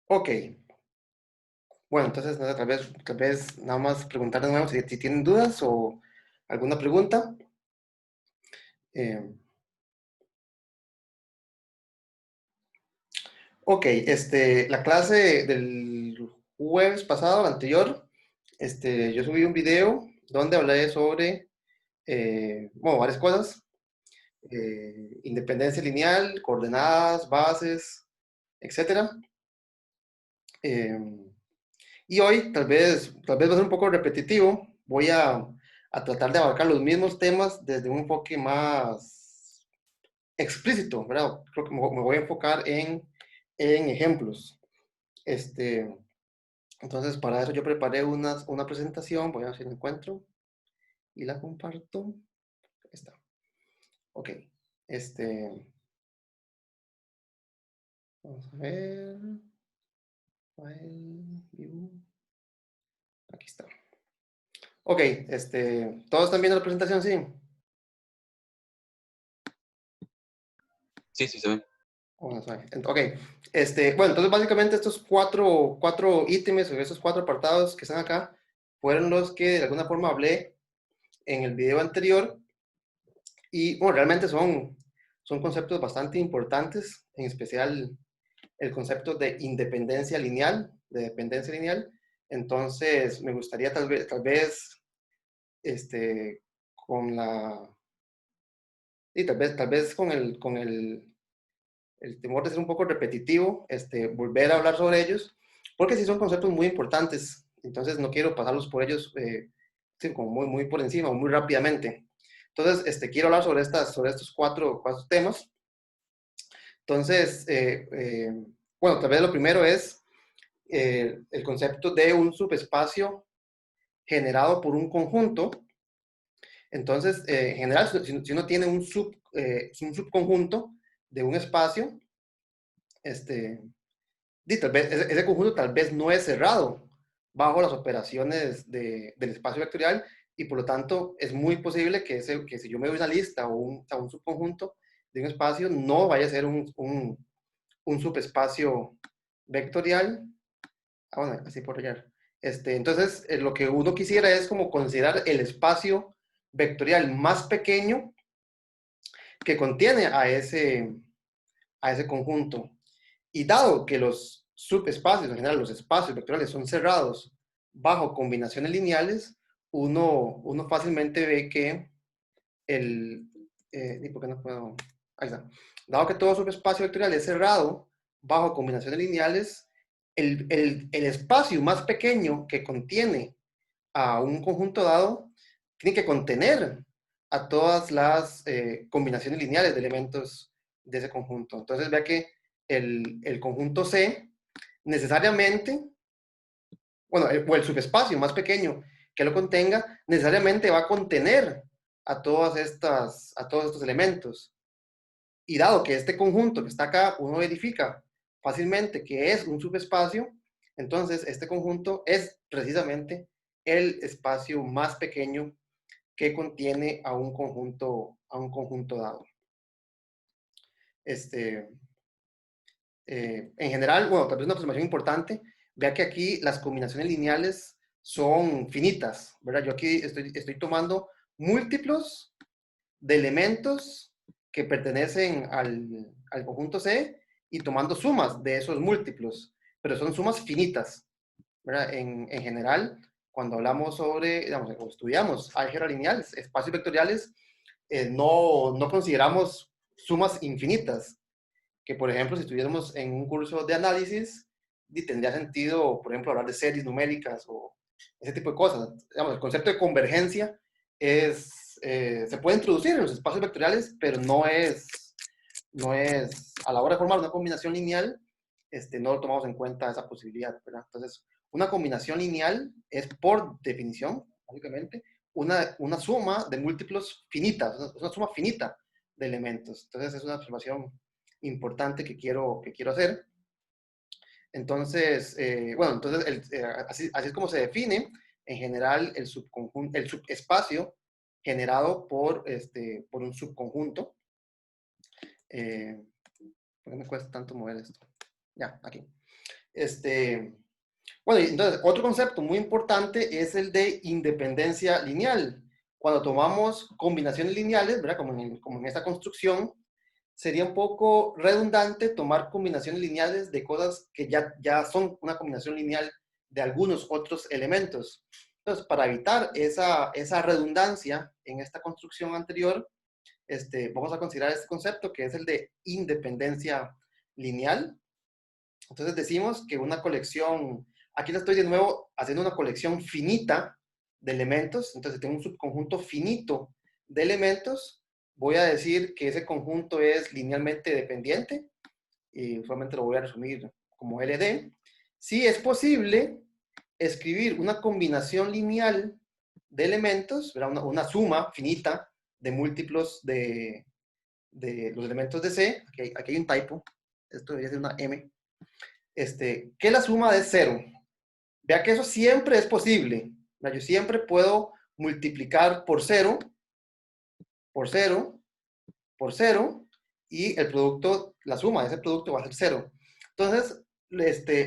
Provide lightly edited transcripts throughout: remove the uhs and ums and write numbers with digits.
Ok, bueno, entonces no sé, tal vez nada más preguntar de nuevo si tienen dudas o alguna pregunta. Eh, ok, la clase del jueves pasado, la anterior, yo subí un video donde hablé sobre, bueno, varias cosas, independencia lineal, coordenadas, bases, etcétera. Eh, y hoy tal vez va a ser un poco repetitivo. Voy a tratar de abarcar los mismos temas desde un enfoque más explícito, ¿verdad? Creo que me voy a enfocar en ejemplos. Este, entonces, para eso yo preparé una presentación. Voy a ver si la encuentro y la comparto. Ahí está. Ok. Este, Vamos a ver. File, view. Aquí está. Ok, ¿todos están viendo la presentación? Sí. Sí, sí, se ve. Vamos a ver. Ok, bueno, entonces básicamente estos cuatro ítems o esos cuatro apartados que están acá fueron los que de alguna forma hablé en el video anterior y bueno, realmente son conceptos bastante importantes, en especial el concepto de independencia lineal, de dependencia lineal. Entonces, me gustaría tal vez, con la, y tal vez con el temor de ser un poco repetitivo, volver a hablar sobre ellos, porque sí son conceptos muy importantes, entonces no quiero pasarlos por ellos sí, como muy por encima o muy rápidamente. Entonces, quiero hablar sobre estos cuatro temas. Entonces, bueno, tal vez lo primero es el concepto de un subespacio generado por un conjunto. Entonces, en general, si uno tiene un subconjunto de un espacio, este, tal vez ese conjunto tal vez no es cerrado bajo las operaciones del espacio vectorial y por lo tanto es muy posible que si yo me doy una lista o un subconjunto de un espacio no vaya a ser un subespacio vectorial. Bueno, así por allá. Entonces, lo que uno quisiera es como considerar el espacio vectorial más pequeño que contiene a ese conjunto. Y dado que los subespacios, en general los espacios vectoriales son cerrados bajo combinaciones lineales, uno fácilmente ve que ¿y por qué no puedo? Ahí está. Dado que todo subespacio vectorial es cerrado bajo combinaciones lineales, el espacio más pequeño que contiene a un conjunto dado tiene que contener a todas las combinaciones lineales de elementos de ese conjunto. Entonces vea que el conjunto C necesariamente, bueno, o el subespacio más pequeño que lo contenga, necesariamente va a contener a todos estos elementos. Y dado que este conjunto que está acá, uno verifica fácilmente que es un subespacio, entonces este conjunto es precisamente el espacio más pequeño que contiene a un conjunto dado. Este, en general, bueno, tal vez una observación importante, vea que aquí las combinaciones lineales son finitas, ¿verdad? Yo aquí estoy tomando múltiplos de elementos que pertenecen al conjunto C y tomando sumas de esos múltiplos, pero son sumas finitas, ¿verdad? En general, cuando hablamos sobre, digamos, o estudiamos álgebra lineal, espacios vectoriales, no consideramos sumas infinitas, que por ejemplo, si estuviéramos en un curso de análisis, tendría sentido, por ejemplo, hablar de series numéricas o ese tipo de cosas. Digamos, el concepto de convergencia se puede introducir en los espacios vectoriales, pero no es a la hora de formar una combinación lineal, no tomamos en cuenta esa posibilidad, ¿verdad? Entonces, una combinación lineal es por definición, básicamente, una suma de múltiplos finitas, una suma finita de elementos. Entonces, es una observación importante que quiero hacer. Entonces, bueno, entonces así es como se define en general el subespacio generado por un subconjunto. ¿Por qué me cuesta tanto mover esto? Ya, aquí. Bueno, y entonces, otro concepto muy importante es el de independencia lineal. Cuando tomamos combinaciones lineales, ¿verdad? Como en esta construcción, sería un poco redundante tomar combinaciones lineales de cosas que ya son una combinación lineal de algunos otros elementos. Entonces, para evitar esa redundancia en esta construcción anterior, vamos a considerar este concepto que es el de independencia lineal. Entonces decimos que una colección, aquí le estoy de nuevo haciendo una colección finita de elementos, entonces tengo un subconjunto finito de elementos, voy a decir que ese conjunto es linealmente dependiente, y usualmente lo voy a resumir como LD. Si es posible escribir una combinación lineal de elementos, una suma finita de múltiplos de los elementos de C, aquí hay un typo, esto debería ser una M, que la suma de 0. Vea que eso siempre es posible. Yo siempre puedo multiplicar por 0, por 0, por 0, y el producto, la suma de ese producto va a ser 0. Entonces,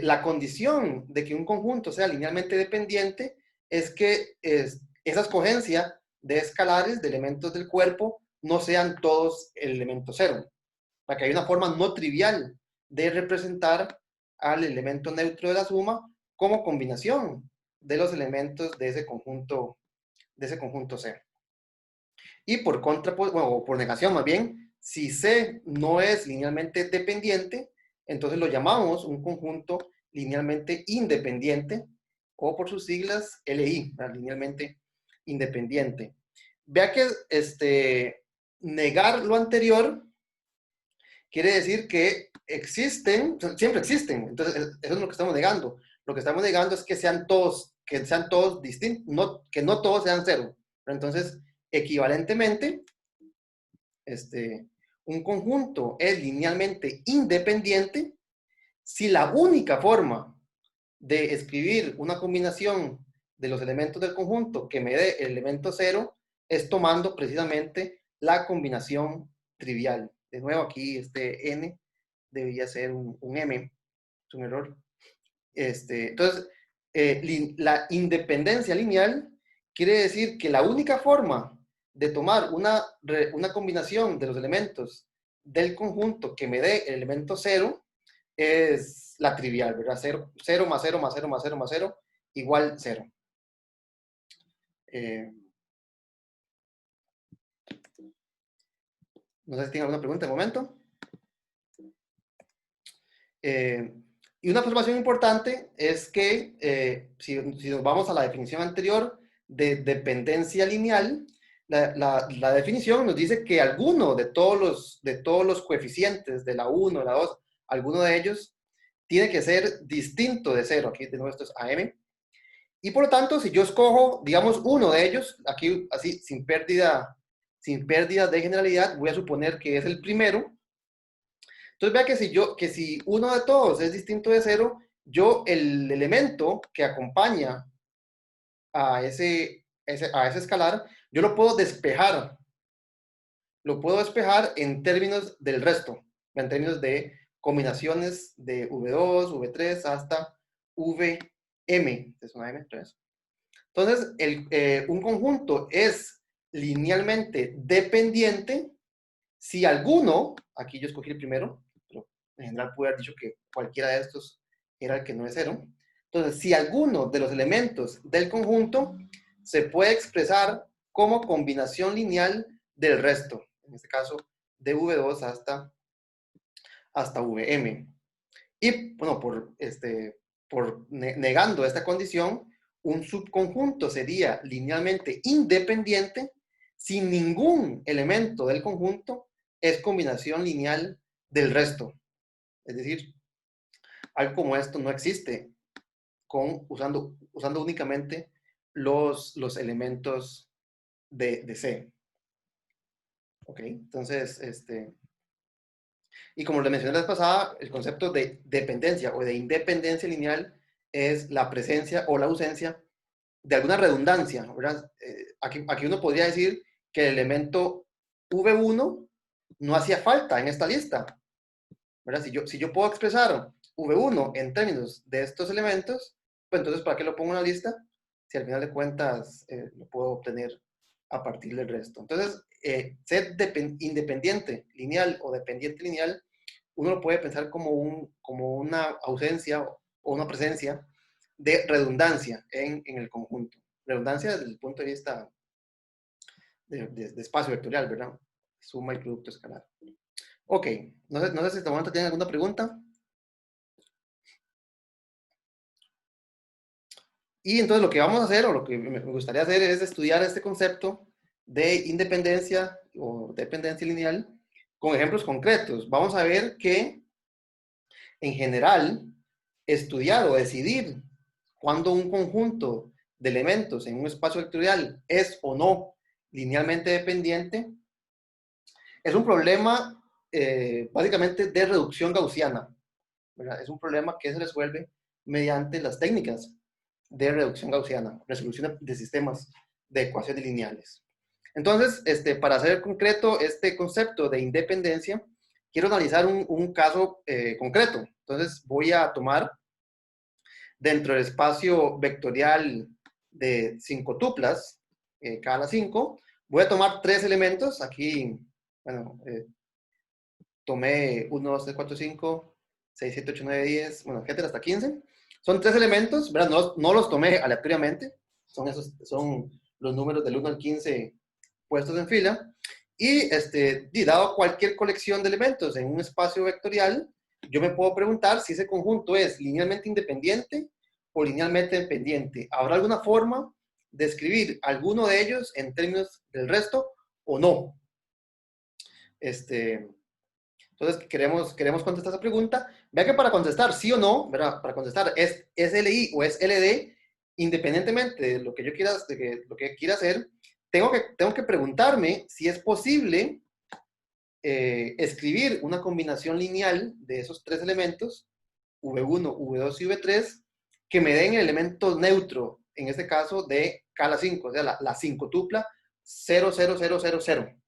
la condición de que un conjunto sea linealmente dependiente es que esa escogencia de escalares, de elementos del cuerpo, no sean todos el elemento 0. Para que haya una forma no trivial de representar al elemento neutro de la suma como combinación de los elementos de ese conjunto C. Y por contra, o por negación más bien, si C no es linealmente dependiente, entonces lo llamamos un conjunto linealmente independiente, o por sus siglas LI, linealmente independiente. Vea que negar lo anterior quiere decir que existen, siempre existen. Entonces, eso es lo que estamos negando. Lo que estamos negando es que sean todos distintos, que no todos sean 0. Entonces, equivalentemente, un conjunto es linealmente independiente si la única forma de escribir una combinación de los elementos del conjunto que me dé el elemento 0 es tomando precisamente la combinación trivial. De nuevo, aquí este n debería ser un m, es un error. Entonces, la independencia lineal quiere decir que la única forma de tomar una combinación de los elementos del conjunto que me dé el elemento 0 es la trivial, ¿verdad? 0 más 0 más 0 más 0 más 0 igual 0. No sé si tienen alguna pregunta de momento. Y una observación importante es que si nos vamos a la definición anterior de dependencia lineal, la definición nos dice que alguno de todos los coeficientes de la 1, de la 2, alguno de ellos tiene que ser distinto de 0. Aquí de nuevo esto es AM. Y por lo tanto, si yo escojo, digamos, uno de ellos, aquí así, sin pérdida de generalidad, voy a suponer que es el primero. Entonces vea que si uno de todos es distinto de 0, el elemento que acompaña a ese escalar, yo lo puedo despejar. Lo puedo despejar en términos del resto, en términos de combinaciones de V2, V3 hasta VM. Es una M3. Entonces, un conjunto es linealmente dependiente si alguno, aquí yo escogí el primero, pero en general pude haber dicho que cualquiera de estos era el que no es 0. Entonces, si alguno de los elementos del conjunto se puede expresar como combinación lineal del resto, en este caso de V2 hasta VM. Y bueno, por negando esta condición, un subconjunto sería linealmente independiente si ningún elemento del conjunto es combinación lineal del resto. Es decir, algo como esto no existe usando únicamente los elementos de C. ¿Ok? Entonces, y como le mencioné la vez pasada, el concepto de dependencia o de independencia lineal es la presencia o la ausencia de alguna redundancia, ¿verdad? Aquí uno podría decir que el elemento V1 no hacía falta en esta lista, ¿verdad? Si yo puedo expresar V1 en términos de estos elementos, pues entonces, ¿para qué lo pongo en la lista? Si al final de cuentas lo puedo obtener a partir del resto. Entonces, ser independiente lineal o dependiente lineal, uno lo puede pensar como una ausencia o una presencia de redundancia en el conjunto. Redundancia desde el punto de vista de espacio vectorial, ¿verdad? Suma y producto escalar. Ok, no sé si en este momento tienen alguna pregunta. Y entonces lo que vamos a hacer, o lo que me gustaría hacer, es estudiar este concepto de independencia o dependencia lineal con ejemplos concretos. Vamos a ver que, en general, estudiar o decidir cuándo un conjunto de elementos en un espacio vectorial es o no linealmente dependiente, es un problema básicamente de reducción gaussiana, ¿verdad? Es un problema que se resuelve mediante las técnicas de reducción gaussiana, resolución de sistemas de ecuaciones lineales. Entonces, para hacer concreto este concepto de independencia, quiero analizar un caso concreto. Entonces, voy a tomar dentro del espacio vectorial de 5 tuplas, cada 5, voy a tomar 3 elementos. Aquí, bueno, tomé 1, 2, 3, 4, 5, 6, 7, 8, 9, 10, bueno, etcétera, hasta 15. Son 3 elementos, ¿verdad? No los tomé aleatoriamente, son los números del 1 al 15 puestos en fila. Y dado cualquier colección de elementos en un espacio vectorial, yo me puedo preguntar si ese conjunto es linealmente independiente o linealmente dependiente. ¿Habrá alguna forma de escribir alguno de ellos en términos del resto o no? Entonces, queremos contestar esa pregunta. Vea que para contestar sí o no, ¿verdad? Para contestar es LI o es LD, independientemente de lo que yo quiera, lo que quiera hacer, tengo que preguntarme si es posible escribir una combinación lineal de esos 3 elementos, V1, V2 y V3, que me den el elemento neutro, en este caso de K a la 5, o sea, la 5 tupla 0, 0, 0, 0, 0.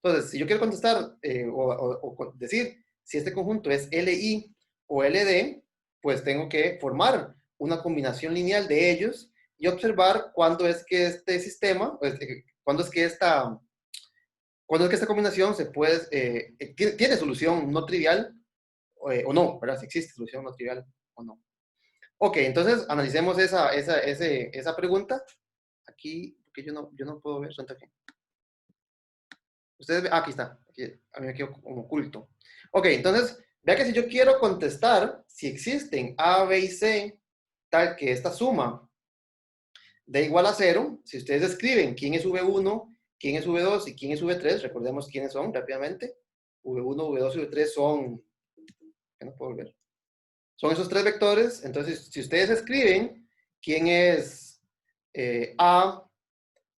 Entonces, si yo quiero contestar o decir si este conjunto es LI o LD, pues tengo que formar una combinación lineal de ellos y observar cuándo es que este sistema, cuándo es que esta combinación se puede, tiene solución no trivial o no, ¿verdad? Si existe solución no trivial o no. Ok, entonces analicemos esa pregunta. Aquí, porque yo no puedo ver, aquí. Ustedes ven, aquí está, aquí, a mí me quedó como oculto. Ok, entonces, vea que si yo quiero contestar si existen A, B y C, tal que esta suma de igual a 0, si ustedes escriben quién es V1, quién es V2 y quién es V3, recordemos quiénes son rápidamente. V1, V2 y V3 son, ¿qué no puedo ver? Son esos 3 vectores. Entonces, si ustedes escriben quién es A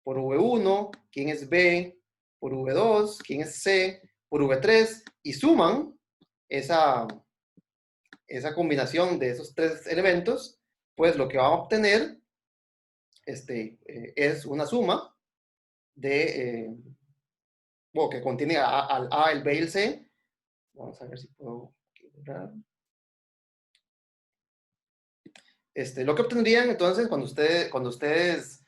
por V1, quién es B por V2, quién es C por V3, y suman esa combinación de esos 3 elementos, pues lo que van a obtener es una suma bueno, que contiene al A, el B y el C. Vamos a ver si puedo borrar. Lo que obtendrían entonces cuando ustedes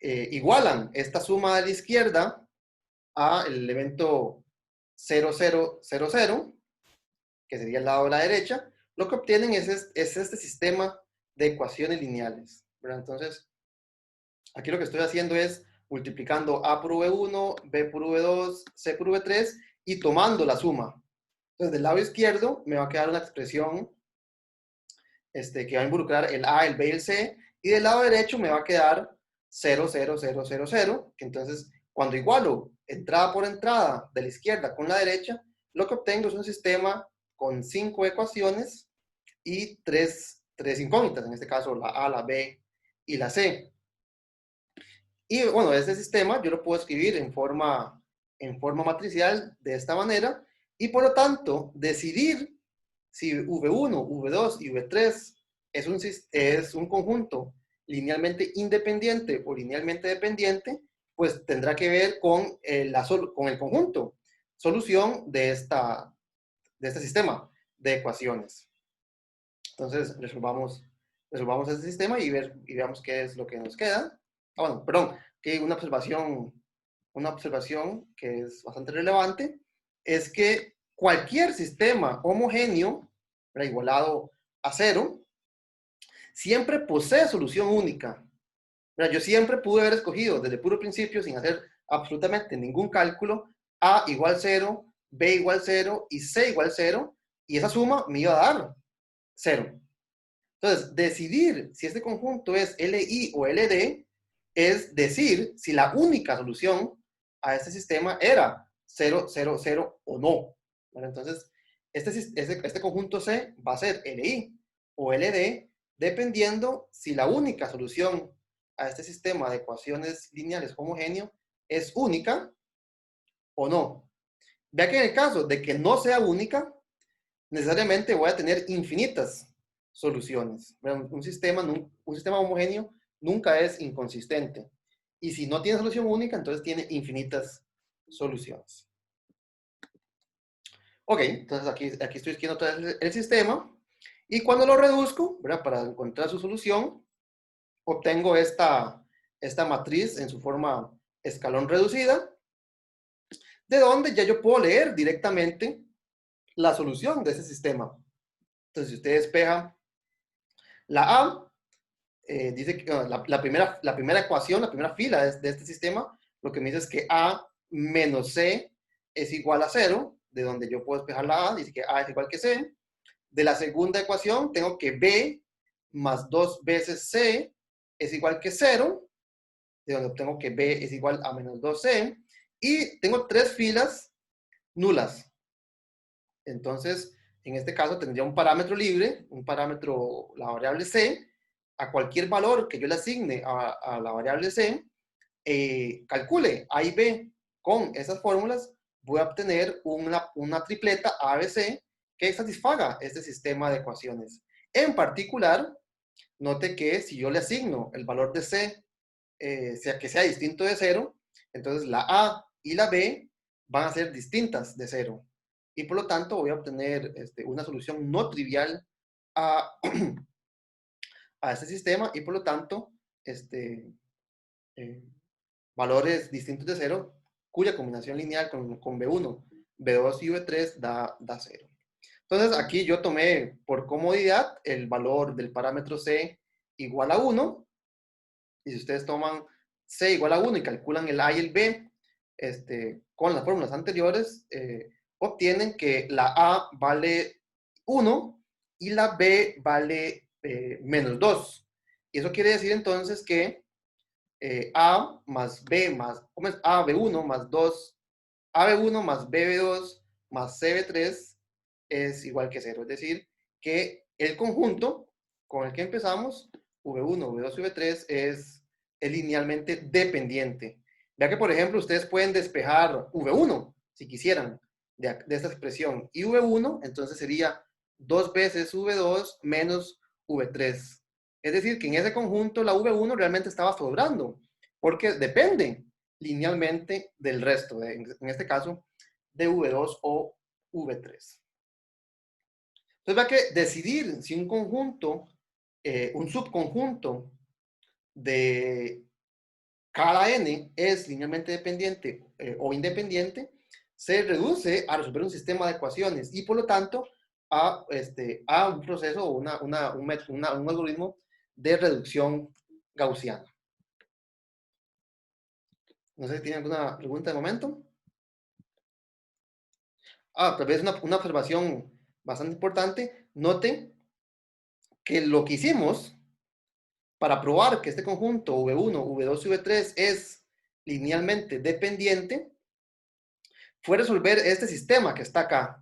igualan esta suma de la izquierda al elemento 0, 0, 0, 0, que sería el lado de la derecha, lo que obtienen es este sistema de ecuaciones lineales, ¿verdad? Entonces, aquí lo que estoy haciendo es multiplicando A por V1, B por V2, C por V3 y tomando la suma. Entonces, del lado izquierdo me va a quedar una expresión que va a involucrar el A, el B y el C, y del lado derecho me va a quedar 0, 0, 0, 0, 0, que entonces cuando igualo entrada por entrada de la izquierda con la derecha, lo que obtengo es un sistema con 5 ecuaciones y 3 incógnitas, en este caso la A, la B y la C. Y bueno, este sistema yo lo puedo escribir en forma matricial de esta manera, y por lo tanto decidir si V1, V2 y V3 es un conjunto linealmente independiente o linealmente dependiente, pues tendrá que ver con el conjunto, solución de este sistema. de ecuaciones. Entonces, resolvamos ese sistema y veamos qué es lo que nos queda. Ah, bueno, perdón, que una observación que es bastante relevante es que cualquier sistema homogéneo, igualado a cero, siempre posee solución única. Yo siempre pude haber escogido desde el puro principio, sin hacer absolutamente ningún cálculo, A igual 0, B igual 0 y C igual 0, y esa suma me iba a dar 0. Entonces, decidir si este conjunto es LI o LD es decir si la única solución a este sistema era 0, 0, 0 o no. Bueno, entonces, este conjunto C va a ser LI o LD dependiendo si la única solución a este sistema de ecuaciones lineales homogéneo es única o no. Vea que en el caso de que no sea única, necesariamente voy a tener infinitas soluciones. Un sistema homogéneo nunca es inconsistente. Y si no tiene solución única, entonces tiene infinitas soluciones. Ok, entonces aquí estoy escribiendo todo el sistema. Y cuando lo reduzco, ¿verdad? Para encontrar su solución, obtengo esta matriz en su forma escalón reducida, de donde ya yo puedo leer directamente la solución de ese sistema. Entonces, si usted despeja la A, dice que la primera ecuación, la primera fila de este sistema, lo que me dice es que A menos C es igual a 0, de donde yo puedo despejar la A, dice que A es igual que C. De la segunda ecuación, tengo que B más 2 veces C es igual que 0, de donde obtengo que B es igual a menos 2C. Y tengo 3 filas nulas. Entonces, en este caso tendría un parámetro libre, un parámetro, la variable C, a cualquier valor que yo le asigne a la variable C, calcule A y B con esas fórmulas, voy a obtener una tripleta ABC que satisfaga este sistema de ecuaciones. En particular, note que si yo le asigno el valor de C, que sea distinto de 0, entonces la A y la B van a ser distintas de 0. Y por lo tanto voy a obtener una solución no trivial a, a este sistema y por lo tanto eh, valores distintos de 0 cuya combinación lineal con B1, B2 y B3 da 0. Entonces aquí yo tomé por comodidad el valor del parámetro C igual a 1, y si ustedes toman C igual a 1 y calculan el A y el B con las fórmulas anteriores, obtienen que la A vale 1 y la B vale menos 2. Y eso quiere decir entonces que A más B más, ¿cómo es? AB1 más 2, AB1 más BB2 más CB3 es igual que 0. Es decir, que el conjunto con el que empezamos, V1, V2 y V3, es linealmente dependiente. Ya que, por ejemplo, ustedes pueden despejar V1, si quisieran, de esta expresión. Y V1, entonces sería 2 veces V2 menos V3. Es decir, que en ese conjunto la V1 realmente estaba sobrando, porque depende linealmente del resto, en este caso, de V2 o V3. Entonces, va que decidir si un conjunto, un subconjunto de cada n es linealmente dependiente o independiente, se reduce a resolver un sistema de ecuaciones y por lo tanto a un proceso o un algoritmo de reducción gaussiana. No sé si tienen alguna pregunta de momento. Tal vez una observación bastante importante. Noten que lo que hicimos para probar que este conjunto V1, V2 y V3 es linealmente dependiente fue resolver este sistema que está acá.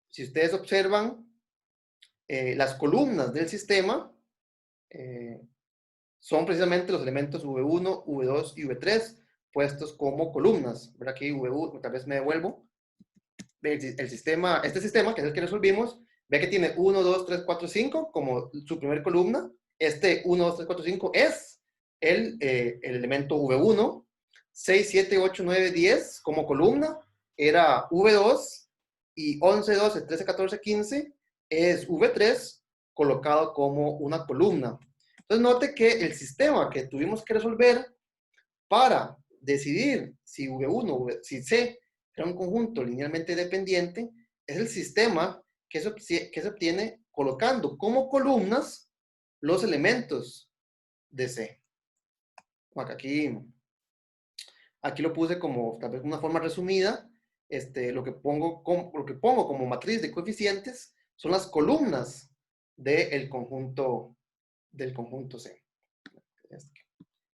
Si ustedes observan, las columnas del sistema son precisamente los elementos V1, V2 y V3 puestos como columnas. ¿Verdad? Aquí V1, tal vez me devuelvo. Este sistema, que es el que resolvimos, ve que tiene 1, 2, 3, 4, 5 como su primer columna. Este 1, 2, 3, 4, 5 es el elemento V1. 6, 7, 8, 9, 10 como columna era V2. y 11, 12, 13, 14, 15 es V3 colocado como una columna. Entonces note que el sistema que tuvimos que resolver para decidir si V1, si C era un conjunto linealmente dependiente, es el sistema que se obtiene colocando como columnas los elementos de C. Aquí lo puse como tal vez una forma resumida. Lo que pongo como matriz de coeficientes son las columnas del conjunto C.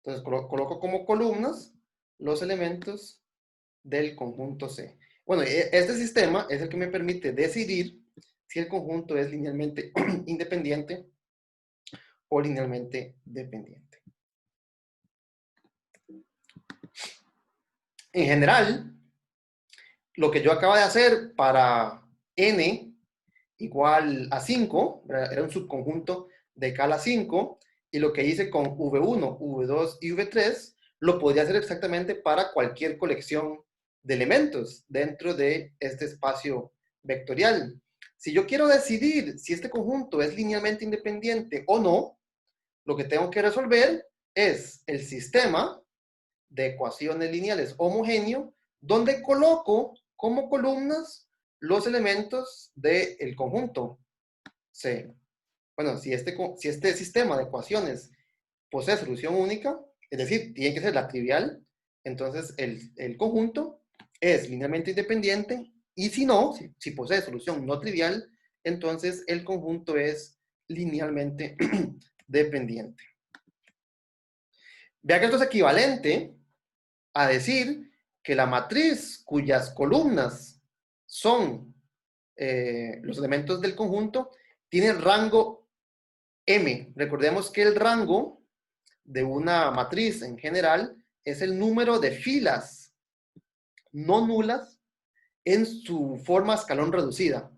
Entonces coloco como columnas los elementos del conjunto C. Bueno, este sistema es el que me permite decidir si el conjunto es linealmente independiente o linealmente dependiente. En general, lo que yo acabo de hacer para n igual a 5, era un subconjunto de escala 5, y lo que hice con V1, V2 y V3, lo podría hacer exactamente para cualquier colección de elementos dentro de este espacio vectorial. Si yo quiero decidir si este conjunto es linealmente independiente o no, lo que tengo que resolver es el sistema de ecuaciones lineales homogéneo, donde coloco como columnas los elementos del conjunto C. Bueno, si este sistema de ecuaciones posee solución única, es decir, tiene que ser la trivial, entonces el conjunto es linealmente independiente, y si no, si posee solución no trivial, entonces el conjunto es linealmente dependiente. Vea que esto es equivalente a decir que la matriz cuyas columnas son los elementos del conjunto tiene rango M. Recordemos que el rango de una matriz en general es el número de filas no nulas en su forma escalón reducida.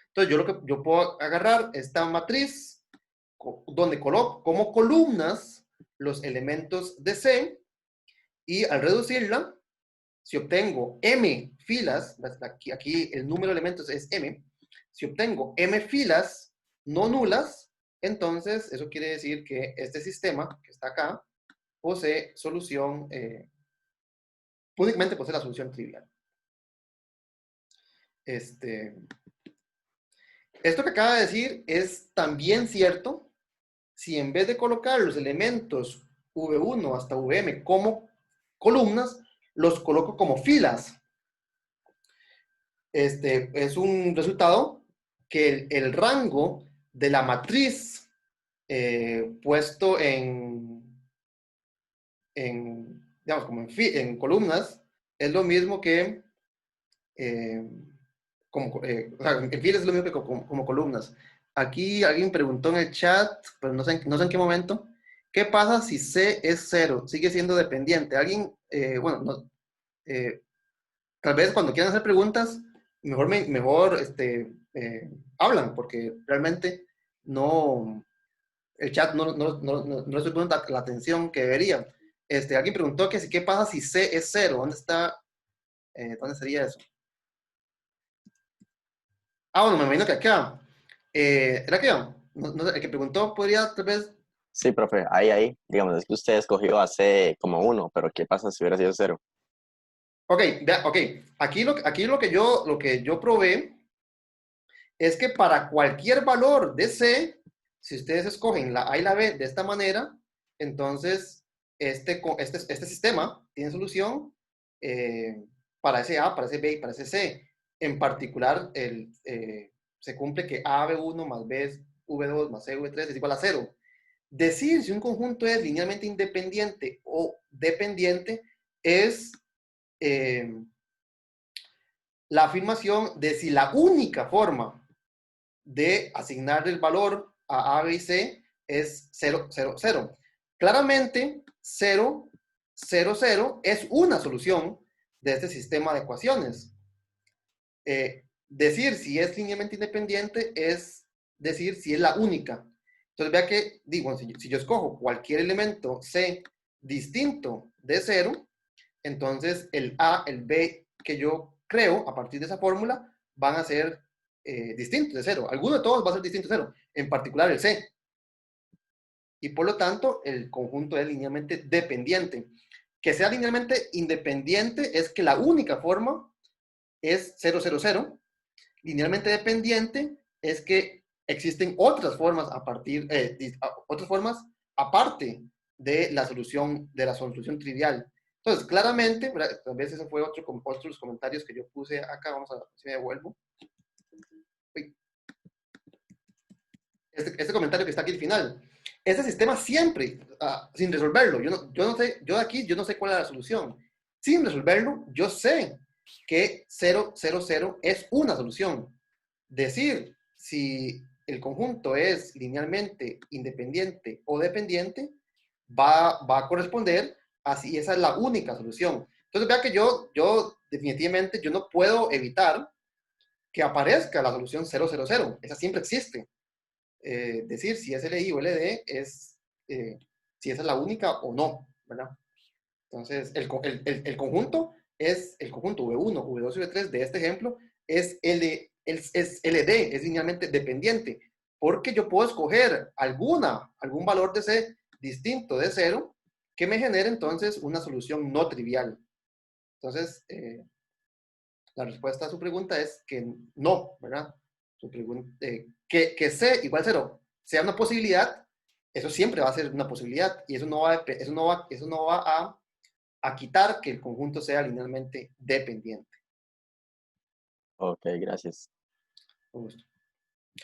Entonces yo puedo agarrar esta matriz donde coloco como columnas los elementos de C, y al reducirla, si obtengo m filas, aquí el número de elementos es m, si obtengo m filas no nulas, entonces eso quiere decir que este sistema que está acá posee solución, únicamente posee la solución trivial. Esto que acaba de decir es también cierto si en vez de colocar los elementos V1 hasta Vm como columnas, los coloco como filas. Es un resultado que el rango de la matriz puesto digamos, como en columnas, es lo mismo que o sea, en filas es lo mismo que como columnas. Aquí alguien preguntó en el chat, pero no sé en qué momento, ¿qué pasa si C es 0? Sigue siendo dependiente. Alguien, bueno, tal vez cuando quieran hacer preguntas, mejor hablan, porque realmente no, el chat no estoy poniendo la atención que debería. Alguien preguntó que qué pasa si C es 0, ¿dónde sería eso? Bueno, me imagino que acá. ¿Era que el que preguntó podría tal vez... Sí, profe, ahí, digamos, es que usted escogió a C como 1, pero ¿qué pasa si hubiera sido 0? Ok, aquí lo que yo probé es que para cualquier valor de C, si ustedes escogen la A y la B de esta manera, entonces este sistema tiene solución para ese A, para ese B y para ese C. En particular, se cumple que A V1 más B V2 más C V3 es igual a 0. Decir si un conjunto es linealmente independiente o dependiente es la afirmación de si la única forma de asignar el valor a B y C es 0, 0, 0. Claramente, 0, 0, 0 es una solución de este sistema de ecuaciones. Decir si es linealmente independiente es decir si es la única. Entonces vea que, digo, si yo escojo cualquier elemento C distinto de 0, entonces el A, el B que yo creo, a partir de esa fórmula, van a ser distintos de cero. Alguno de todos va a ser distinto de cero, en particular el C. Y por lo tanto, el conjunto es linealmente dependiente. Que sea linealmente independiente es que la única forma es 0, 0, 0. Linealmente dependiente es que existen otras formas otras formas aparte de la solución trivial. Entonces, claramente, tal vez ese fue otros comentarios que yo puse acá. Vamos a ver si me devuelvo. Este comentario que está aquí al final. Este sistema siempre, sin resolverlo, yo de aquí, yo no sé cuál es la solución. Sin resolverlo, yo sé que 0, 0, 0 es una solución. Decir si el conjunto es linealmente independiente o dependiente va a corresponder a si esa es la única solución. Entonces, vea que yo definitivamente, yo no puedo evitar que aparezca la solución 0, 0, 0. Esa siempre existe. Decir si es LI o LD es si esa es la única o no, ¿verdad? Entonces, el conjunto es el conjunto V1, V2 y V3 de este ejemplo es LD, es linealmente dependiente, porque yo puedo escoger algún valor de C distinto de 0 que me genere entonces una solución no trivial. Entonces, la respuesta a su pregunta es que no, ¿verdad? Su pregunta, que C igual 0 sea una posibilidad, eso siempre va a ser una posibilidad y eso no va a quitar que el conjunto sea linealmente dependiente. Ok, gracias. Con gusto.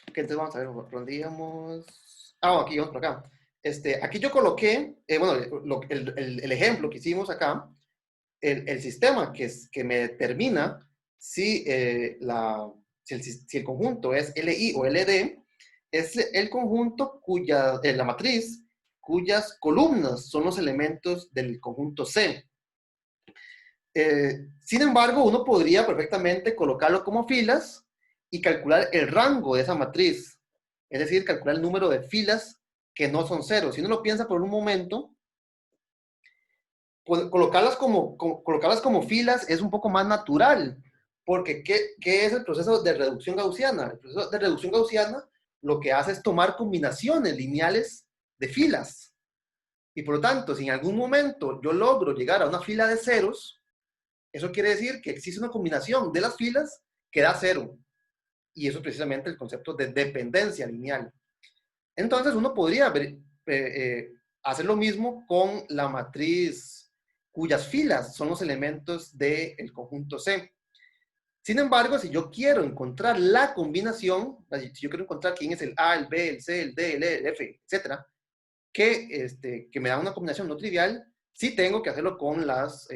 Ok, entonces vamos a ver, rondíamos. Aquí vamos por acá. Aquí yo coloqué, bueno, el ejemplo que hicimos acá, el sistema que me determina si, si el conjunto es LI o LD, es el conjunto la matriz cuyas columnas son los elementos del conjunto C. Sin embargo, uno podría perfectamente colocarlo como filas y calcular el rango de esa matriz, es decir, calcular el número de filas que no son cero. Si uno lo piensa por un momento, colocarlas como filas es un poco más natural, porque ¿qué es el proceso de reducción gaussiana? El proceso de reducción gaussiana lo que hace es tomar combinaciones lineales de filas. Y por lo tanto, si en algún momento yo logro llegar a una fila de ceros, eso quiere decir que existe una combinación de las filas que da cero. Y eso es precisamente el concepto de dependencia lineal. Entonces uno podría hacer lo mismo con la matriz cuyas filas son los elementos del conjunto C. Sin embargo, si yo quiero encontrar la combinación, si yo quiero encontrar quién es el A, el B, el C, el D, el E, el F, etcétera, que me da una combinación no trivial, sí tengo que hacerlo con las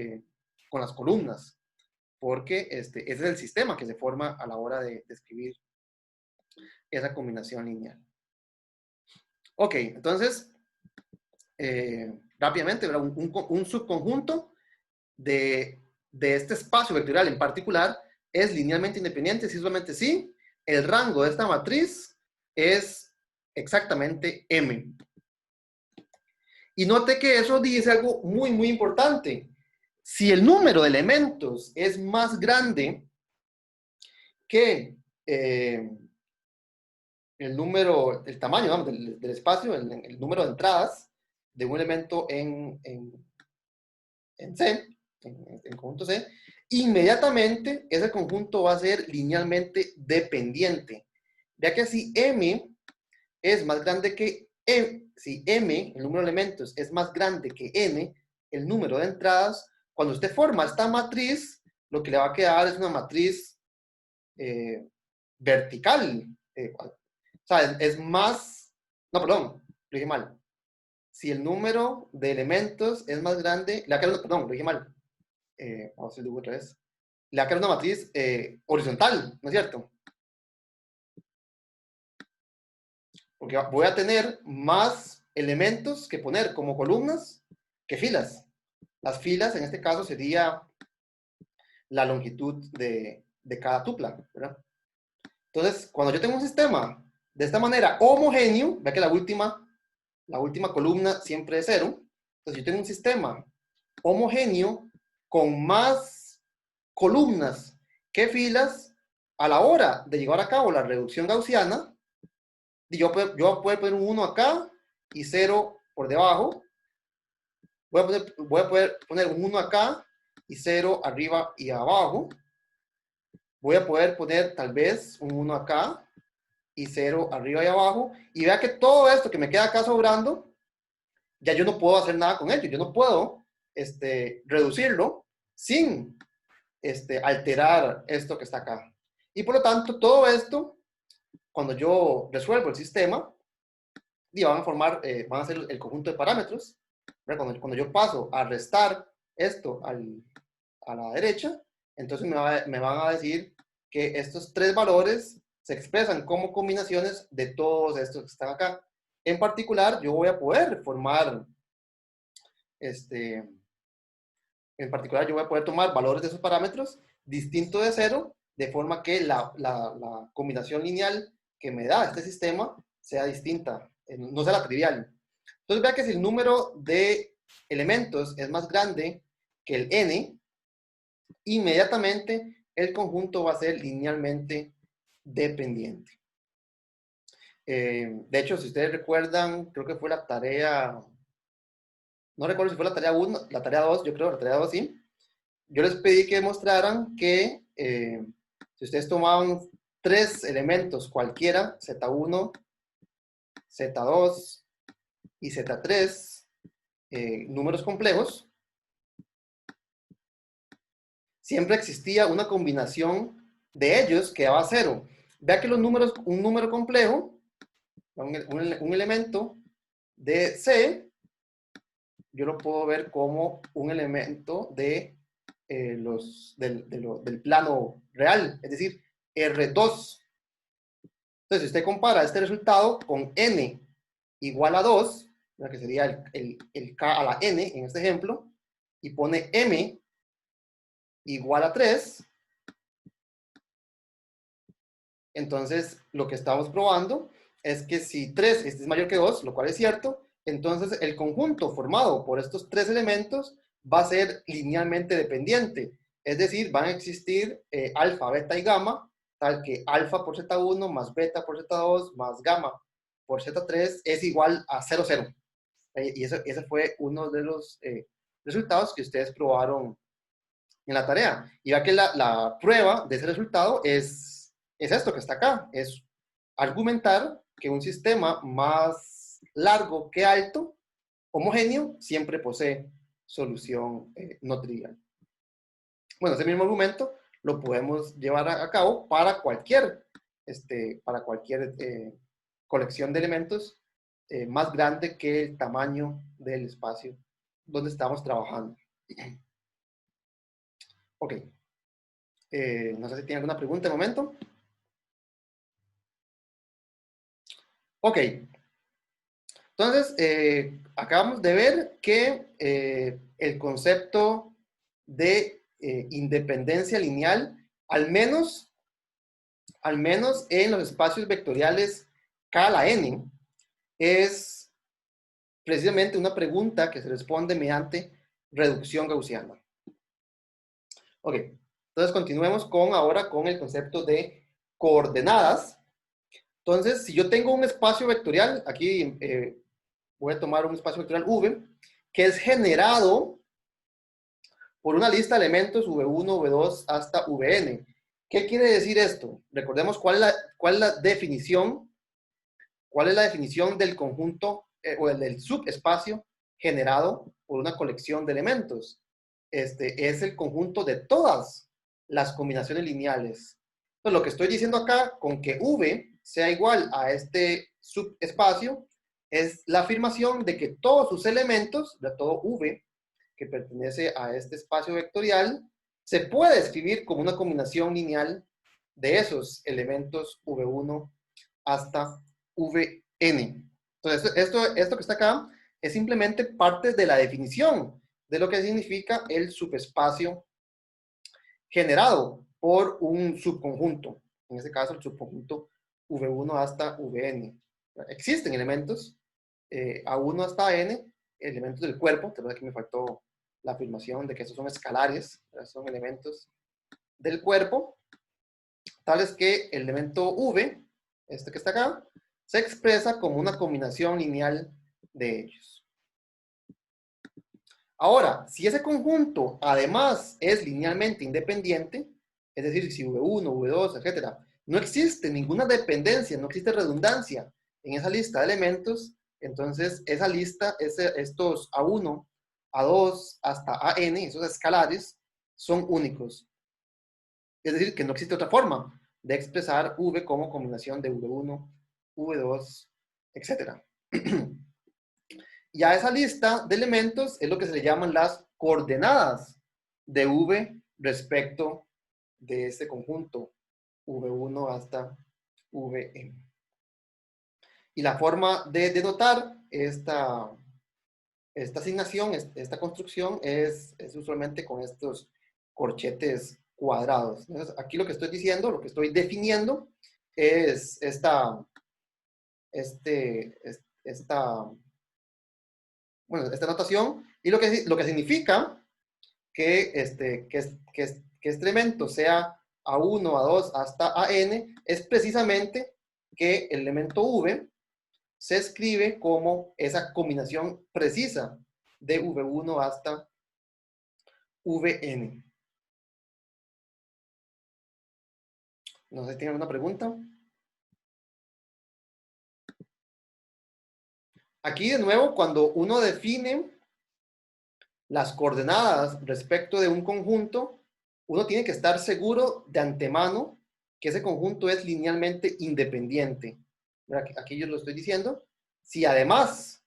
columnas, porque ese es el sistema que se forma a la hora de escribir esa combinación lineal. Ok, entonces, rápidamente, un subconjunto de este espacio vectorial en particular es linealmente independiente si solamente sí el rango de esta matriz es exactamente M. Y note que eso dice algo muy, muy importante. Si el número de elementos es más grande que el tamaño, vamos, del espacio, el número de entradas de un elemento en C, en conjunto C, inmediatamente ese conjunto va a ser linealmente dependiente. Vea que si M es más grande que si M, el número de elementos, es más grande que N, el número de entradas, cuando usted forma esta matriz, lo que le va a quedar es una matriz vertical. O sea, es más, no, perdón, lo dije mal. Si el número de elementos es más grande, perdón, lo dije mal. Vamos a hacerlo otra vez. Le va a quedar una matriz horizontal, ¿no es cierto? Porque voy a tener más elementos que poner como columnas que filas. Las filas, en este caso, sería la longitud de cada tupla, ¿verdad? Entonces, cuando yo tengo un sistema de esta manera homogéneo, vea que la última columna siempre es cero. Entonces, yo tengo un sistema homogéneo con más columnas qué filas, a la hora de llevar a cabo la reducción gaussiana, yo voy a poder poner un 1 acá y 0 por debajo. Voy a poder poner un 1 acá y 0 arriba y abajo. Voy a poder poner tal vez un 1 acá y 0 arriba y abajo. Y vea que todo esto que me queda acá sobrando, ya yo no puedo hacer nada con ello. Yo no puedo reducirlo sin alterar esto que está acá. Y por lo tanto, todo esto, cuando yo resuelvo el sistema, van a formar, van a ser el conjunto de parámetros. Cuando yo paso a restar esto a la derecha, entonces me van a decir que estos tres valores se expresan como combinaciones de todos estos que están acá. En particular, yo voy a poder formar, en particular, yo voy a poder tomar valores de esos parámetros distintos de cero, de forma que la combinación lineal que me da este sistema sea distinta, no sea la trivial. Entonces, vea que si el número de elementos es más grande que el n, inmediatamente el conjunto va a ser linealmente dependiente. De hecho, si ustedes recuerdan, creo que fue la tarea, no recuerdo si fue la tarea 1, la tarea 2, yo creo, la tarea 2 sí. Yo les pedí que demostraran que si ustedes tomaban tres elementos cualquiera, Z1, Z2 y Z3, números complejos, siempre existía una combinación de ellos que daba cero. Vea que los números, un número complejo, un elemento de C, yo lo puedo ver como un elemento de, del plano real, es decir, R2. Entonces, si usted compara este resultado con n igual a 2, que sería el k a la n en este ejemplo, y pone m igual a 3, entonces lo que estamos probando es que si 3 es mayor que 2, lo cual es cierto, entonces el conjunto formado por estos tres elementos va a ser linealmente dependiente. Es decir, van a existir alfa, beta y gamma, tal que alfa por Z1 más beta por Z2 más gamma por Z3 es igual a 0, 0. Y ese fue uno de los resultados que ustedes probaron en la tarea. Y ya que la prueba de ese resultado es esto que está acá, es argumentar que un sistema más largo que alto, homogéneo, siempre posee solución no trivial. Bueno, ese mismo argumento lo podemos llevar a cabo para cualquier colección de elementos más grande que el tamaño del espacio donde estamos trabajando. Ok. No sé si tiene alguna pregunta de momento. Ok. Entonces, acabamos de ver que el concepto de independencia lineal, al menos en los espacios vectoriales K a la N, es precisamente una pregunta que se responde mediante reducción gaussiana. Ok, entonces continuemos ahora con el concepto de coordenadas. Entonces, si yo tengo un espacio vectorial, aquí voy a tomar un espacio vectorial V, que es generado por una lista de elementos V1, V2 hasta Vn. ¿Qué quiere decir esto? Recordemos cuál es la definición del conjunto o del subespacio generado por una colección de elementos. Es el conjunto de todas las combinaciones lineales. Entonces, lo que estoy diciendo acá, con que V sea igual a este subespacio, es la afirmación de que todos sus elementos, de todo V, que pertenece a este espacio vectorial, se puede escribir como una combinación lineal de esos elementos V1 hasta Vn. Entonces, esto que está acá es simplemente parte de la definición de lo que significa el subespacio generado por un subconjunto. En este caso, el subconjunto V1 hasta Vn. Existen elementos A1 hasta N, elementos del cuerpo. Tal vez aquí me faltó la afirmación de que estos son escalares, son elementos del cuerpo. tales que el elemento V, este que está acá, se expresa como una combinación lineal de ellos. Ahora, si ese conjunto además es linealmente independiente, es decir, si V1, V2, etcétera, no existe ninguna dependencia, no existe redundancia en esa lista de elementos, entonces esa lista, estos A1, A2 hasta AN, esos escalares, son únicos. Es decir, que no existe otra forma de expresar V como combinación de V1, V2, etcétera. Y a esa lista de elementos es lo que se le llaman las coordenadas de V respecto de este conjunto V1 hasta Vn. Y la forma de denotar esta asignación, esta construcción, es usualmente con estos corchetes cuadrados. Entonces, aquí lo que estoy diciendo, lo que estoy definiendo, es esta notación, y lo que significa que este elemento sea A1, A2 hasta AN, es precisamente que el elemento V se escribe como esa combinación precisa de V1 hasta Vn. No sé si tienen alguna pregunta. Aquí de nuevo, cuando uno define las coordenadas respecto de un conjunto, uno tiene que estar seguro de antemano que ese conjunto es linealmente independiente. Aquí yo lo estoy diciendo. Si además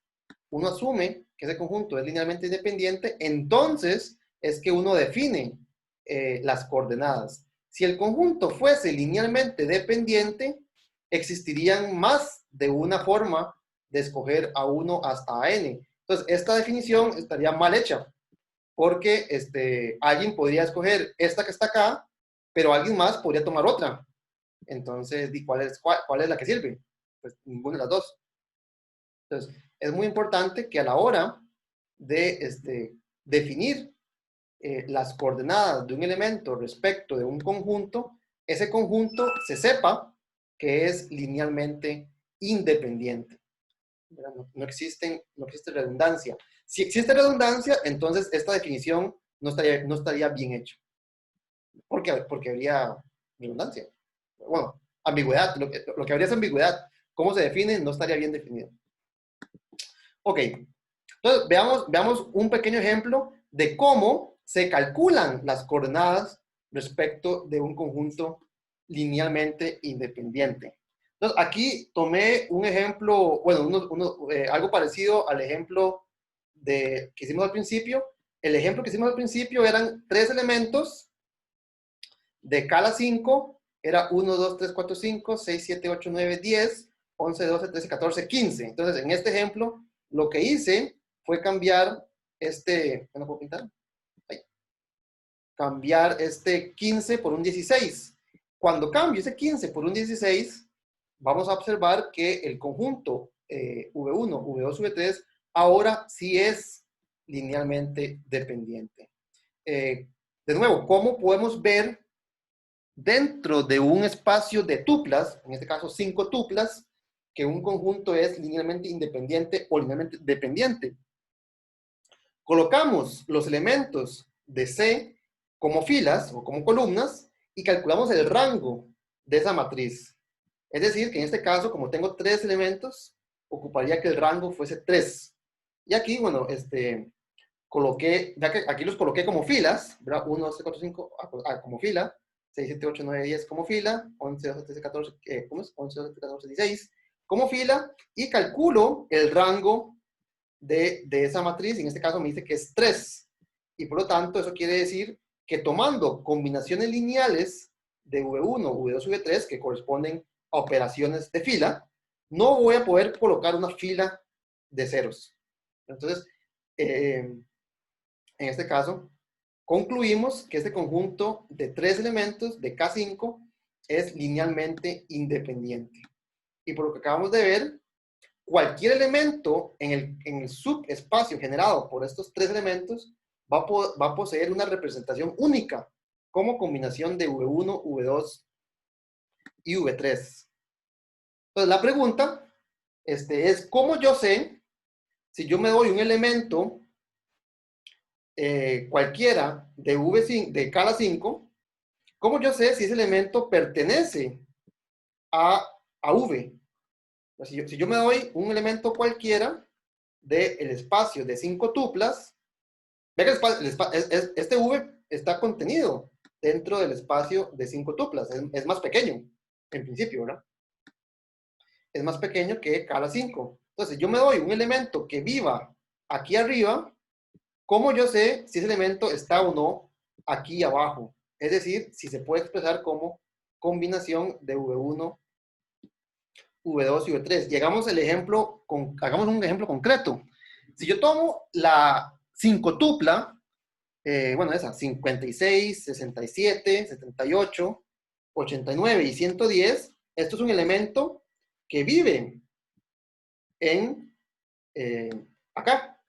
uno asume que ese conjunto es linealmente independiente, entonces es que uno define las coordenadas. Si el conjunto fuese linealmente dependiente, existirían más de una forma de escoger A1 hasta AN. Entonces, esta definición estaría mal hecha, porque alguien podría escoger esta que está acá, pero alguien más podría tomar otra. Entonces, ¿cuál es la que sirve? Pues ninguna de las dos. Entonces, es muy importante que a la hora de definir las coordenadas de un elemento respecto de un conjunto, ese conjunto se sepa que es linealmente independiente. No existe redundancia. Si existe redundancia, entonces esta definición no estaría bien hecha. ¿Por qué? Porque habría redundancia. Bueno, ambigüedad. Lo que habría es ambigüedad. ¿Cómo se define? No estaría bien definido. Ok. Entonces, veamos un pequeño ejemplo de cómo se calculan las coordenadas respecto de un conjunto linealmente independiente. Entonces, aquí tomé un ejemplo, bueno, algo parecido al ejemplo que hicimos al principio. El ejemplo que hicimos al principio eran 3 elementos de escala 5, era 1, 2, 3, 4, 5, 6, 7, 8, 9, 10, 11, 12, 13, 14, 15. Entonces, en este ejemplo, lo que hice fue cambiar ¿no puedo pintar? Ahí. Cambiar este 15 por un 16. Cuando cambio ese 15 por un 16, vamos a observar que el conjunto V1, V2, V3 ahora sí es linealmente dependiente. De nuevo, ¿cómo podemos ver dentro de un espacio de tuplas, en este caso 5 tuplas, que un conjunto es linealmente independiente o linealmente dependiente? Colocamos los elementos de C como filas o como columnas y calculamos el rango de esa matriz. Es decir, que en este caso, como tengo 3 elementos, ocuparía que el rango fuese 3. Y aquí, bueno, ya que aquí los coloqué como filas, ¿verdad? 1, 2, 3, 4, 5, como fila, 6, 7, 8, 9, 10 como fila, 11, 12, 13, 14, ¿cómo es? 11, 12, 13, 14, 16 como fila, y calculo el rango de esa matriz. En este caso me dice que es 3. Y por lo tanto, eso quiere decir que tomando combinaciones lineales de V1, V2, V3, que corresponden a operaciones de fila, no voy a poder colocar una fila de ceros. Entonces, en este caso, concluimos que este conjunto de 3 elementos de K5 es linealmente independiente. Y por lo que acabamos de ver, cualquier elemento en el subespacio generado por estos 3 elementos va a poseer una representación única como combinación de V1, V2 y V3. Entonces, la pregunta es, ¿cómo yo sé si yo me doy un elemento cualquiera de, de escala 5, cómo yo sé si ese elemento pertenece a, V? Si yo me doy un elemento cualquiera del espacio de 5 tuplas, ve que este V está contenido dentro del espacio de 5 tuplas, es más pequeño, en principio, ¿verdad? Es más pequeño que escala 5. Entonces, yo me doy un elemento que viva aquí arriba, ¿cómo yo sé si ese elemento está o no aquí abajo? Es decir, si se puede expresar como combinación de V1, V2 y V3. Llegamos al ejemplo, hagamos un ejemplo concreto. Si yo tomo la 5 tupla, bueno, esa, 56, 67, 78, 89 y 110, esto es un elemento que vive en acá.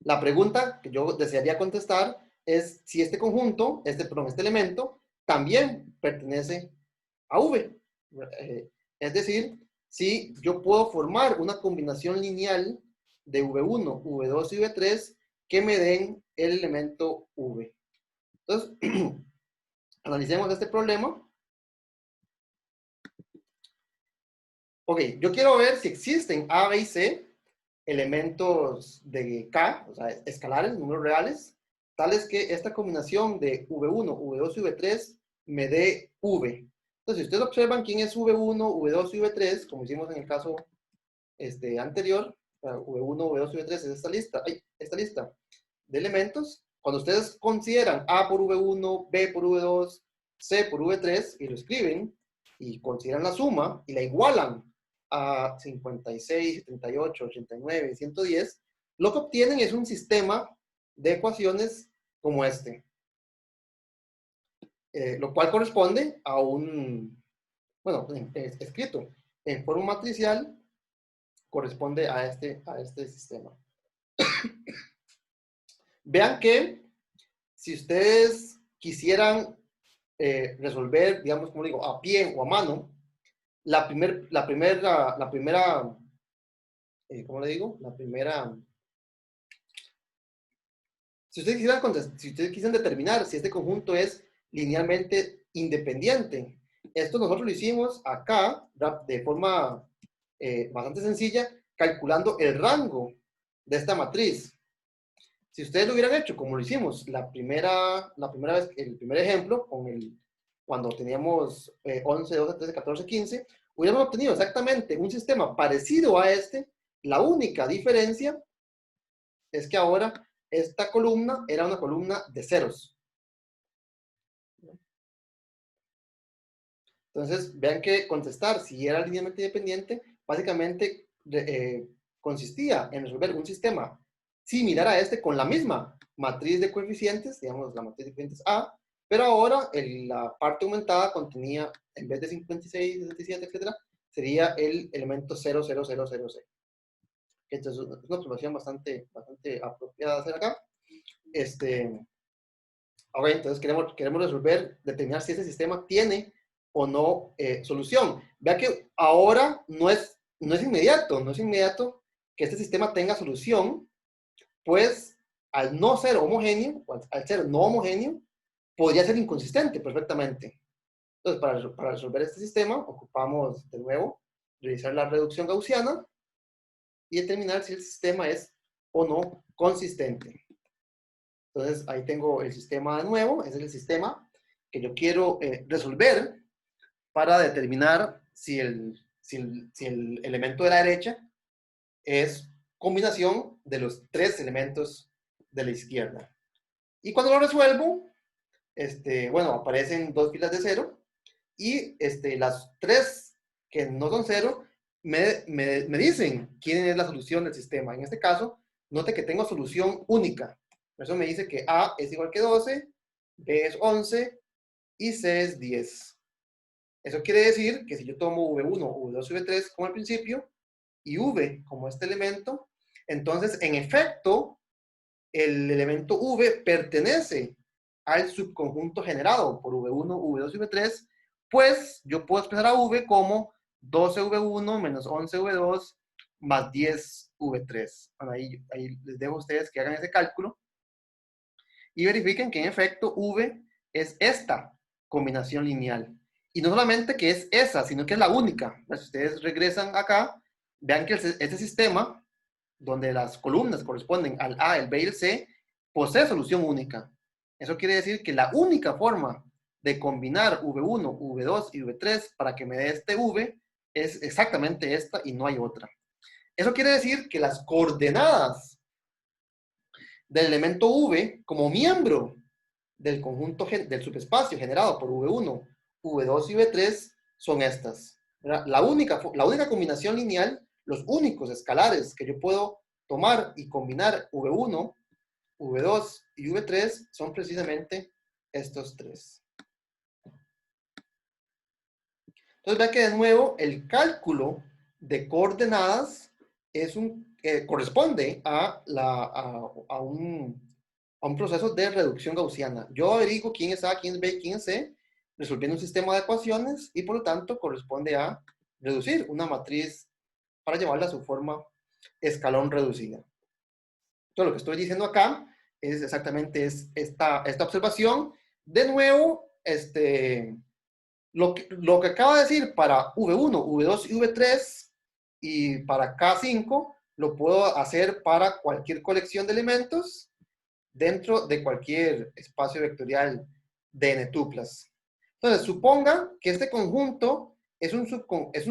La pregunta que yo desearía contestar es si este conjunto, este elemento, también pertenece a V. Es decir, si yo puedo formar una combinación lineal de V1, V2 y V3 que me den el elemento V. Entonces, analicemos este problema. Ok, yo quiero ver si existen A, B y C elementos de K, o sea, escalares, números reales, tales que esta combinación de V1, V2 y V3 me dé V. Entonces, si ustedes observan quién es V1, V2 y V3, como hicimos en el caso anterior, V1, V2 y V3 es esta lista de elementos. Cuando ustedes consideran A por V1, B por V2, C por V3 y lo escriben y consideran la suma y la igualan a 56, 78, 89 y 110, lo que obtienen es un sistema de ecuaciones como este, lo cual corresponde a un, bueno, escrito en forma matricial, corresponde a este sistema. Vean que si ustedes quisieran resolver, digamos, como digo, a pie o a mano, la primera, ¿cómo le digo? La primera, si ustedes quisieran determinar si este conjunto es linealmente independiente, esto nosotros lo hicimos acá de forma bastante sencilla, calculando el rango de esta matriz. Si ustedes lo hubieran hecho como lo hicimos la primera vez, el primer ejemplo, cuando teníamos 11, 12, 13, 14, 15, hubiéramos obtenido exactamente un sistema parecido a este. La única diferencia es que ahora esta columna era una columna de ceros. Entonces, vean que contestar si era linealmente independiente, básicamente consistía en resolver un sistema similar a este con la misma matriz de coeficientes, digamos la matriz de coeficientes A, pero ahora la parte aumentada contenía, en vez de 56, 67, etc., sería el elemento 0, 0, 0, 0, 0. Entonces, es una observación bastante apropiada hacer acá. Ahora, entonces queremos resolver, determinar si ese sistema tiene o no solución. Vea que ahora no es inmediato que este sistema tenga solución, pues al no ser homogéneo, al ser no homogéneo, podría ser inconsistente perfectamente. Entonces, para resolver este sistema, ocupamos de nuevo realizar la reducción gaussiana y determinar si el sistema es o no consistente. Entonces, ahí tengo el sistema de nuevo. Ese es el sistema que yo quiero resolver para determinar si el elemento de la derecha es combinación de los tres elementos de la izquierda. Y cuando lo resuelvo, bueno, aparecen dos filas de cero y las tres que no son cero me dicen quién es la solución del sistema. En este caso, note que tengo solución única. Eso me dice que A es igual que 12, B es 11 y C es 10. Eso quiere decir que si yo tomo V1, V2 y V3 como al principio y V como este elemento, entonces en efecto el elemento V pertenece al subconjunto generado por V1, V2 y V3 pues yo puedo expresar a V como 12V1 menos 11V2 más 10V3. Bueno, ahí les dejo a ustedes que hagan ese cálculo y verifiquen que en efecto V es esta combinación lineal. Y no solamente que es esa, sino que es la única. Si ustedes regresan acá, vean que este sistema, donde las columnas corresponden al A, el B y el C, posee solución única. Eso quiere decir que la única forma de combinar V1, V2 y V3 para que me dé este V es exactamente esta y no hay otra. Eso quiere decir que las coordenadas del elemento V como miembro del conjunto del subespacio generado por V1, V2 y V3 son estas. La única combinación lineal, los únicos escalares que yo puedo tomar y combinar V1, V2 y V3 son precisamente estos tres. Entonces vea que de nuevo el cálculo de coordenadas corresponde a un proceso de reducción gaussiana. Yo averiguo quién es A, quién es B y quién es C, resolviendo un sistema de ecuaciones y por lo tanto corresponde a reducir una matriz para llevarla a su forma escalón reducida. Entonces lo que estoy diciendo acá es exactamente esta observación. De nuevo, lo que acabo de decir para V1, V2 y V3 y para K5 lo puedo hacer para cualquier colección de elementos dentro de cualquier espacio vectorial de n-tuplas. Entonces, supongan que este conjunto es un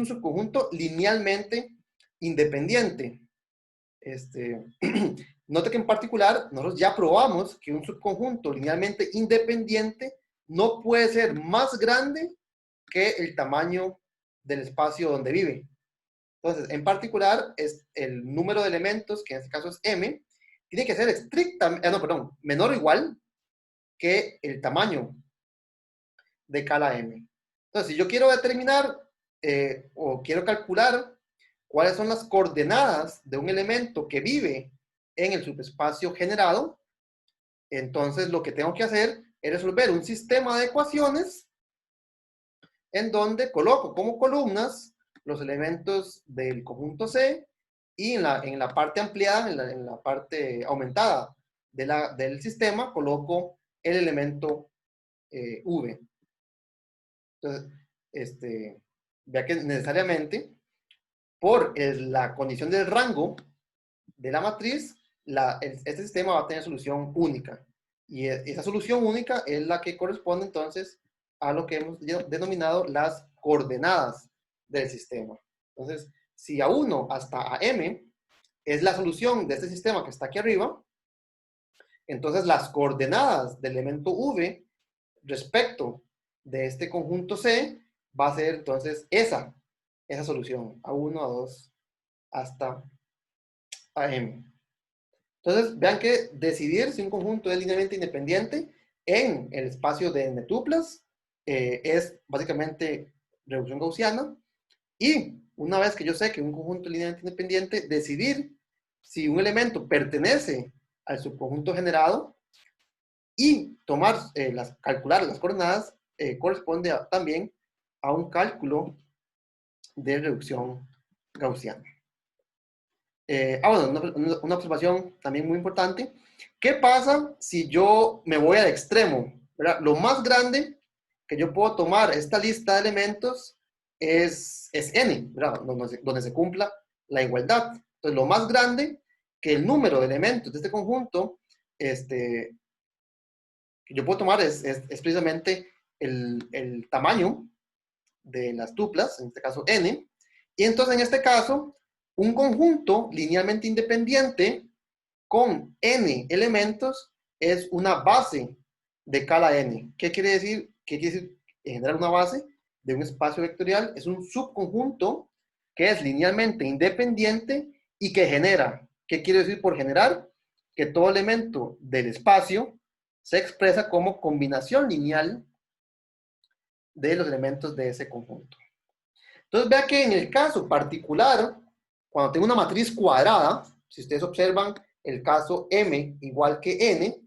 subconjunto linealmente independiente. Note que en particular nosotros ya probamos que un subconjunto linealmente independiente no puede ser más grande que el tamaño del espacio donde vive. Entonces, en particular, es el número de elementos, que en este caso es m, tiene que ser estrictamente, menor o igual que el tamaño de cada m. Entonces, si yo quiero determinar o quiero calcular cuáles son las coordenadas de un elemento que vive en el subespacio generado, entonces lo que tengo que hacer es resolver un sistema de ecuaciones en donde coloco como columnas los elementos del conjunto C y en la parte ampliada, en la parte aumentada del sistema, coloco el elemento V. Entonces, vea que necesariamente por la condición del rango de la matriz, este sistema va a tener solución única. Y esa solución única es la que corresponde entonces a lo que hemos denominado las coordenadas del sistema. Entonces, si a 1 hasta a m es la solución de este sistema que está aquí arriba, entonces las coordenadas del elemento v respecto de este conjunto C va a ser entonces esa solución, a 1, a 2, hasta a m. Entonces, vean que decidir si un conjunto es linealmente independiente en el espacio de n-tuplas es básicamente reducción gaussiana. Y una vez que yo sé que un conjunto es linealmente independiente, decidir si un elemento pertenece al subconjunto generado y calcular las coordenadas corresponde también a un cálculo de reducción gaussiana. Bueno, una observación también muy importante. ¿Qué pasa si yo me voy al extremo? ¿Verdad? Lo más grande que yo puedo tomar esta lista de elementos es n, ¿verdad? Donde se cumpla la igualdad. Entonces, lo más grande que el número de elementos de este conjunto que yo puedo tomar es precisamente el tamaño de las tuplas, en este caso n. Y entonces, en este caso, un conjunto linealmente independiente con n elementos es una base de cada n. ¿Qué quiere decir? ¿Qué quiere decir generar una base de un espacio vectorial? Es un subconjunto que es linealmente independiente y que genera. ¿Qué quiere decir por generar? Que todo elemento del espacio se expresa como combinación lineal de los elementos de ese conjunto. Entonces, vea que en el caso particular, cuando tengo una matriz cuadrada, si ustedes observan el caso m igual que n,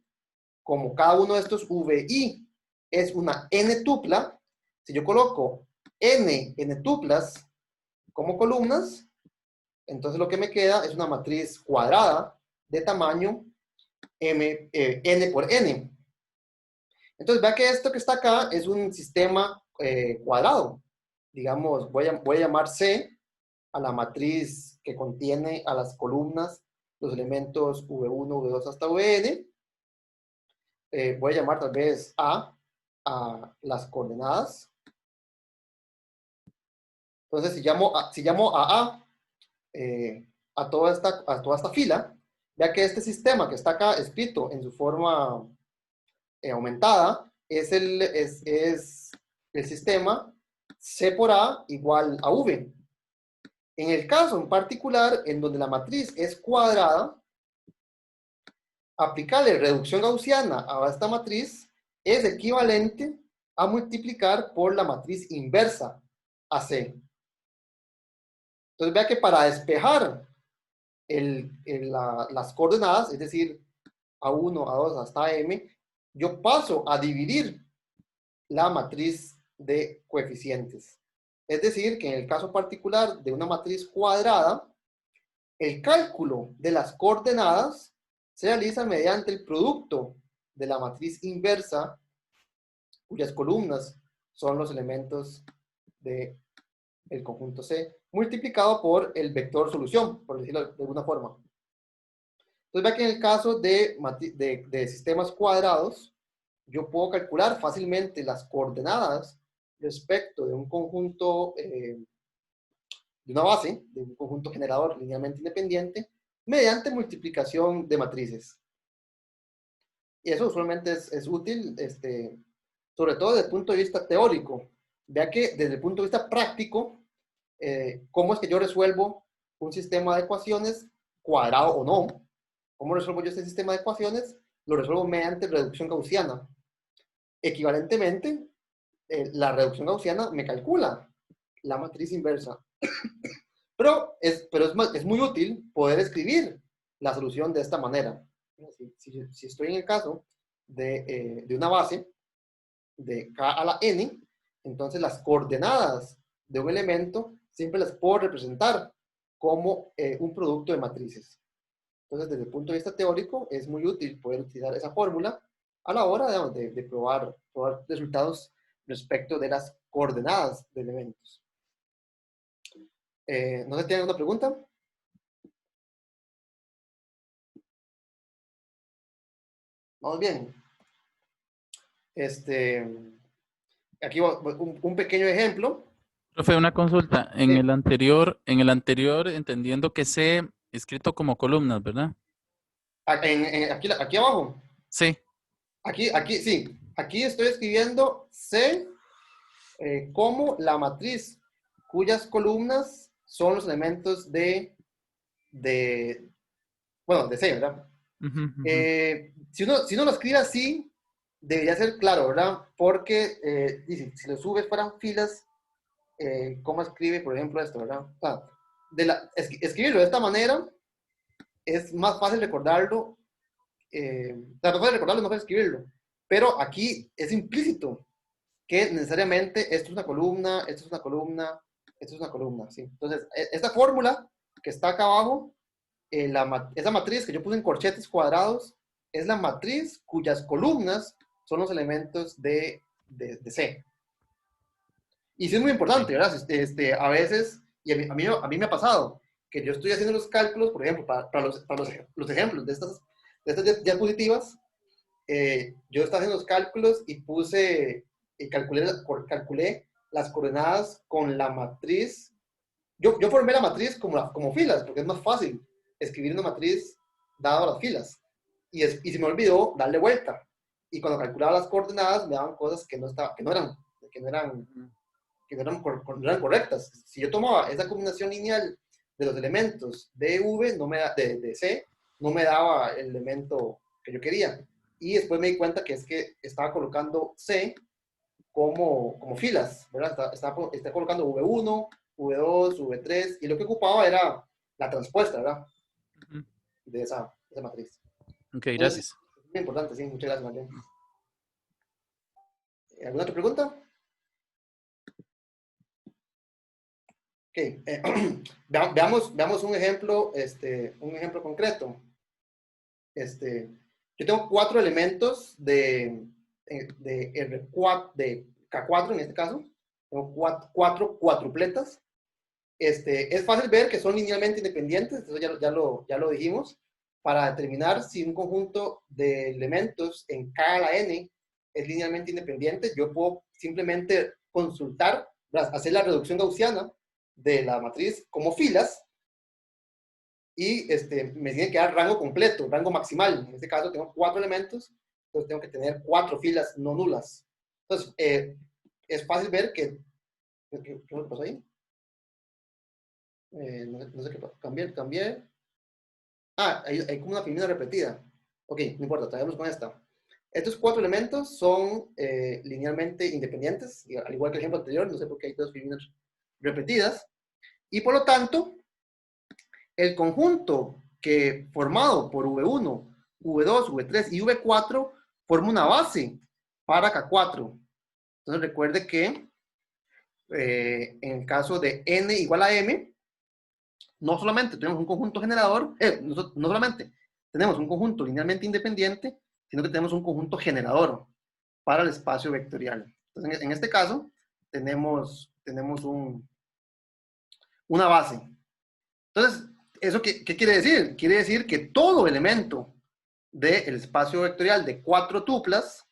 como cada uno de estos vi es una n tupla, Si yo coloco n tuplas como columnas, entonces lo que me queda es una matriz cuadrada de tamaño n por n. Entonces vea que esto que está acá es un sistema cuadrado. Digamos, voy a llamar C a la matriz que contiene a las columnas los elementos V1, V2 hasta Vn. Voy a llamar tal vez a las coordenadas. Entonces, si llamo a toda esta fila, ya que este sistema que está acá escrito en su forma aumentada es el sistema C por A igual a V. En el caso en particular, en donde la matriz es cuadrada, aplicarle reducción gaussiana a esta matriz es equivalente a multiplicar por la matriz inversa a C. Entonces vea que para despejar las coordenadas, es decir, A1, A2 hasta M, yo paso a dividir la matriz de coeficientes. Es decir, que en el caso particular de una matriz cuadrada, el cálculo de las coordenadas se realiza mediante el producto de la matriz inversa, cuyas columnas son los elementos del conjunto C, multiplicado por el vector solución, por decirlo de alguna forma. Entonces, vea que en el caso de sistemas cuadrados, yo puedo calcular fácilmente las coordenadas respecto de un conjunto, de una base, de un conjunto generador linealmente independiente, mediante multiplicación de matrices. Y eso usualmente es útil, sobre todo desde el punto de vista teórico. Vea que desde el punto de vista práctico, ¿cómo es que yo resuelvo un sistema de ecuaciones, cuadrado o no? ¿Cómo resuelvo yo este sistema de ecuaciones? Lo resuelvo mediante reducción gaussiana. Equivalentemente, la reducción gaussiana me calcula la matriz inversa. Pero es muy útil poder escribir la solución de esta manera. Si estoy en el caso de una base de k a la n, entonces las coordenadas de un elemento siempre las puedo representar como un producto de matrices. Entonces, desde el punto de vista teórico, es muy útil poder utilizar esa fórmula a la hora de probar resultados respecto de las coordenadas de elementos. ¿No se tiene alguna pregunta? Vamos bien. Aquí un pequeño ejemplo. Profe, una consulta. En el anterior, entendiendo que C escrito como columnas, ¿verdad? Aquí abajo. Sí. Aquí, sí. Aquí estoy escribiendo C como la matriz cuyas columnas son los elementos de C, ¿verdad? Si uno lo escribe así, debería ser claro, ¿verdad? Porque si lo subes fueran filas, ¿cómo escribe, por ejemplo, esto, verdad? O sea, escribirlo de esta manera es más fácil recordarlo. Más fácil recordarlo, no fácil escribirlo. Pero aquí es implícito que necesariamente esto es una columna, esto es una columna, esto es una columna, ¿sí? Entonces, esta fórmula que está acá abajo, esa matriz que yo puse en corchetes cuadrados, es la matriz cuyas columnas son los elementos de C. Y sí es muy importante, ¿verdad? A veces, y a mí me ha pasado, que yo estoy haciendo los cálculos, por ejemplo, para los ejemplos de estas diapositivas, yo estaba haciendo los cálculos y calculé las coordenadas con la matriz. Yo formé la matriz como filas, porque es más fácil escribir una matriz dado las filas. Y se me olvidó darle vuelta. Y cuando calculaba las coordenadas, me daban cosas que no eran correctas. Si yo tomaba esa combinación lineal de los elementos de V, de C, no me daba el elemento que yo quería. Y después me di cuenta que es que estaba colocando C como filas, ¿verdad? Está colocando V1, V2, V3, y lo que ocupaba era la transpuesta, ¿verdad? De esa matriz. Ok, Entonces, gracias. es muy importante, sí, muchas gracias, Marlene. ¿Alguna otra pregunta? Ok, veamos un ejemplo concreto. Yo tengo 4 elementos de K4 en este caso. Tengo 4 cuatrupletas. Es fácil ver que son linealmente independientes, eso ya lo dijimos. Para determinar si un conjunto de elementos en K a la n es linealmente independiente, yo puedo simplemente consultar, hacer la reducción gaussiana de la matriz como filas y me tiene que dar rango completo, rango maximal. En este caso tengo 4 elementos, entonces tengo que tener 4 filas no nulas. Entonces, es fácil ver que... ¿Qué pasó ahí? No sé qué pasó. Cambié. Ah, hay como una filmina repetida. Ok, no importa, traemos con esta. Estos 4 elementos son linealmente independientes, al igual que el ejemplo anterior, no sé por qué hay 2 filminas repetidas. Y por lo tanto, el conjunto que formado por V1, V2, V3 y V4 forma una base para K4. Entonces recuerde que en el caso de n igual a m, no solamente tenemos un conjunto generador, no solamente tenemos un conjunto linealmente independiente, sino que tenemos un conjunto generador para el espacio vectorial. Entonces, en este caso, tenemos una base. Entonces, ¿eso qué quiere decir? Quiere decir que todo elemento del espacio vectorial de 4 tuplas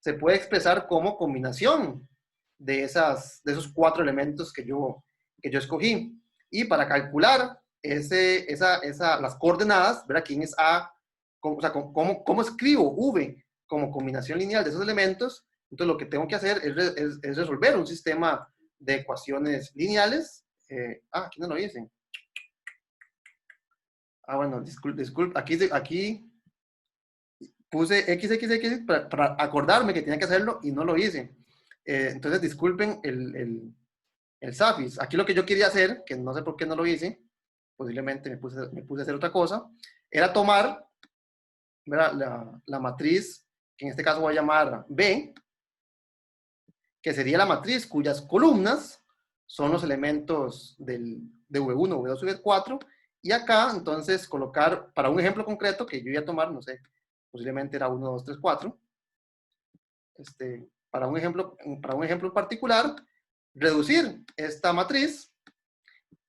se puede expresar como combinación de esos 4 elementos que yo escogí. Y para calcular las coordenadas, ver quién es A, cómo escribo V como combinación lineal de esos elementos, entonces lo que tengo que hacer es resolver un sistema de ecuaciones lineales. Aquí no lo hice. Bueno, disculpe, aquí puse XXX para acordarme que tenía que hacerlo y no lo hice. Entonces, disculpen el SAFIS. Aquí lo que yo quería hacer, que no sé por qué no lo hice, posiblemente me puse a hacer otra cosa, era tomar la matriz, que en este caso voy a llamar B, que sería la matriz cuyas columnas son los elementos de V1, V2, V4, y acá, entonces, colocar, para un ejemplo concreto, que yo iba a tomar, no sé, posiblemente era 1, 2, 3, 4, para un ejemplo en particular, reducir esta matriz,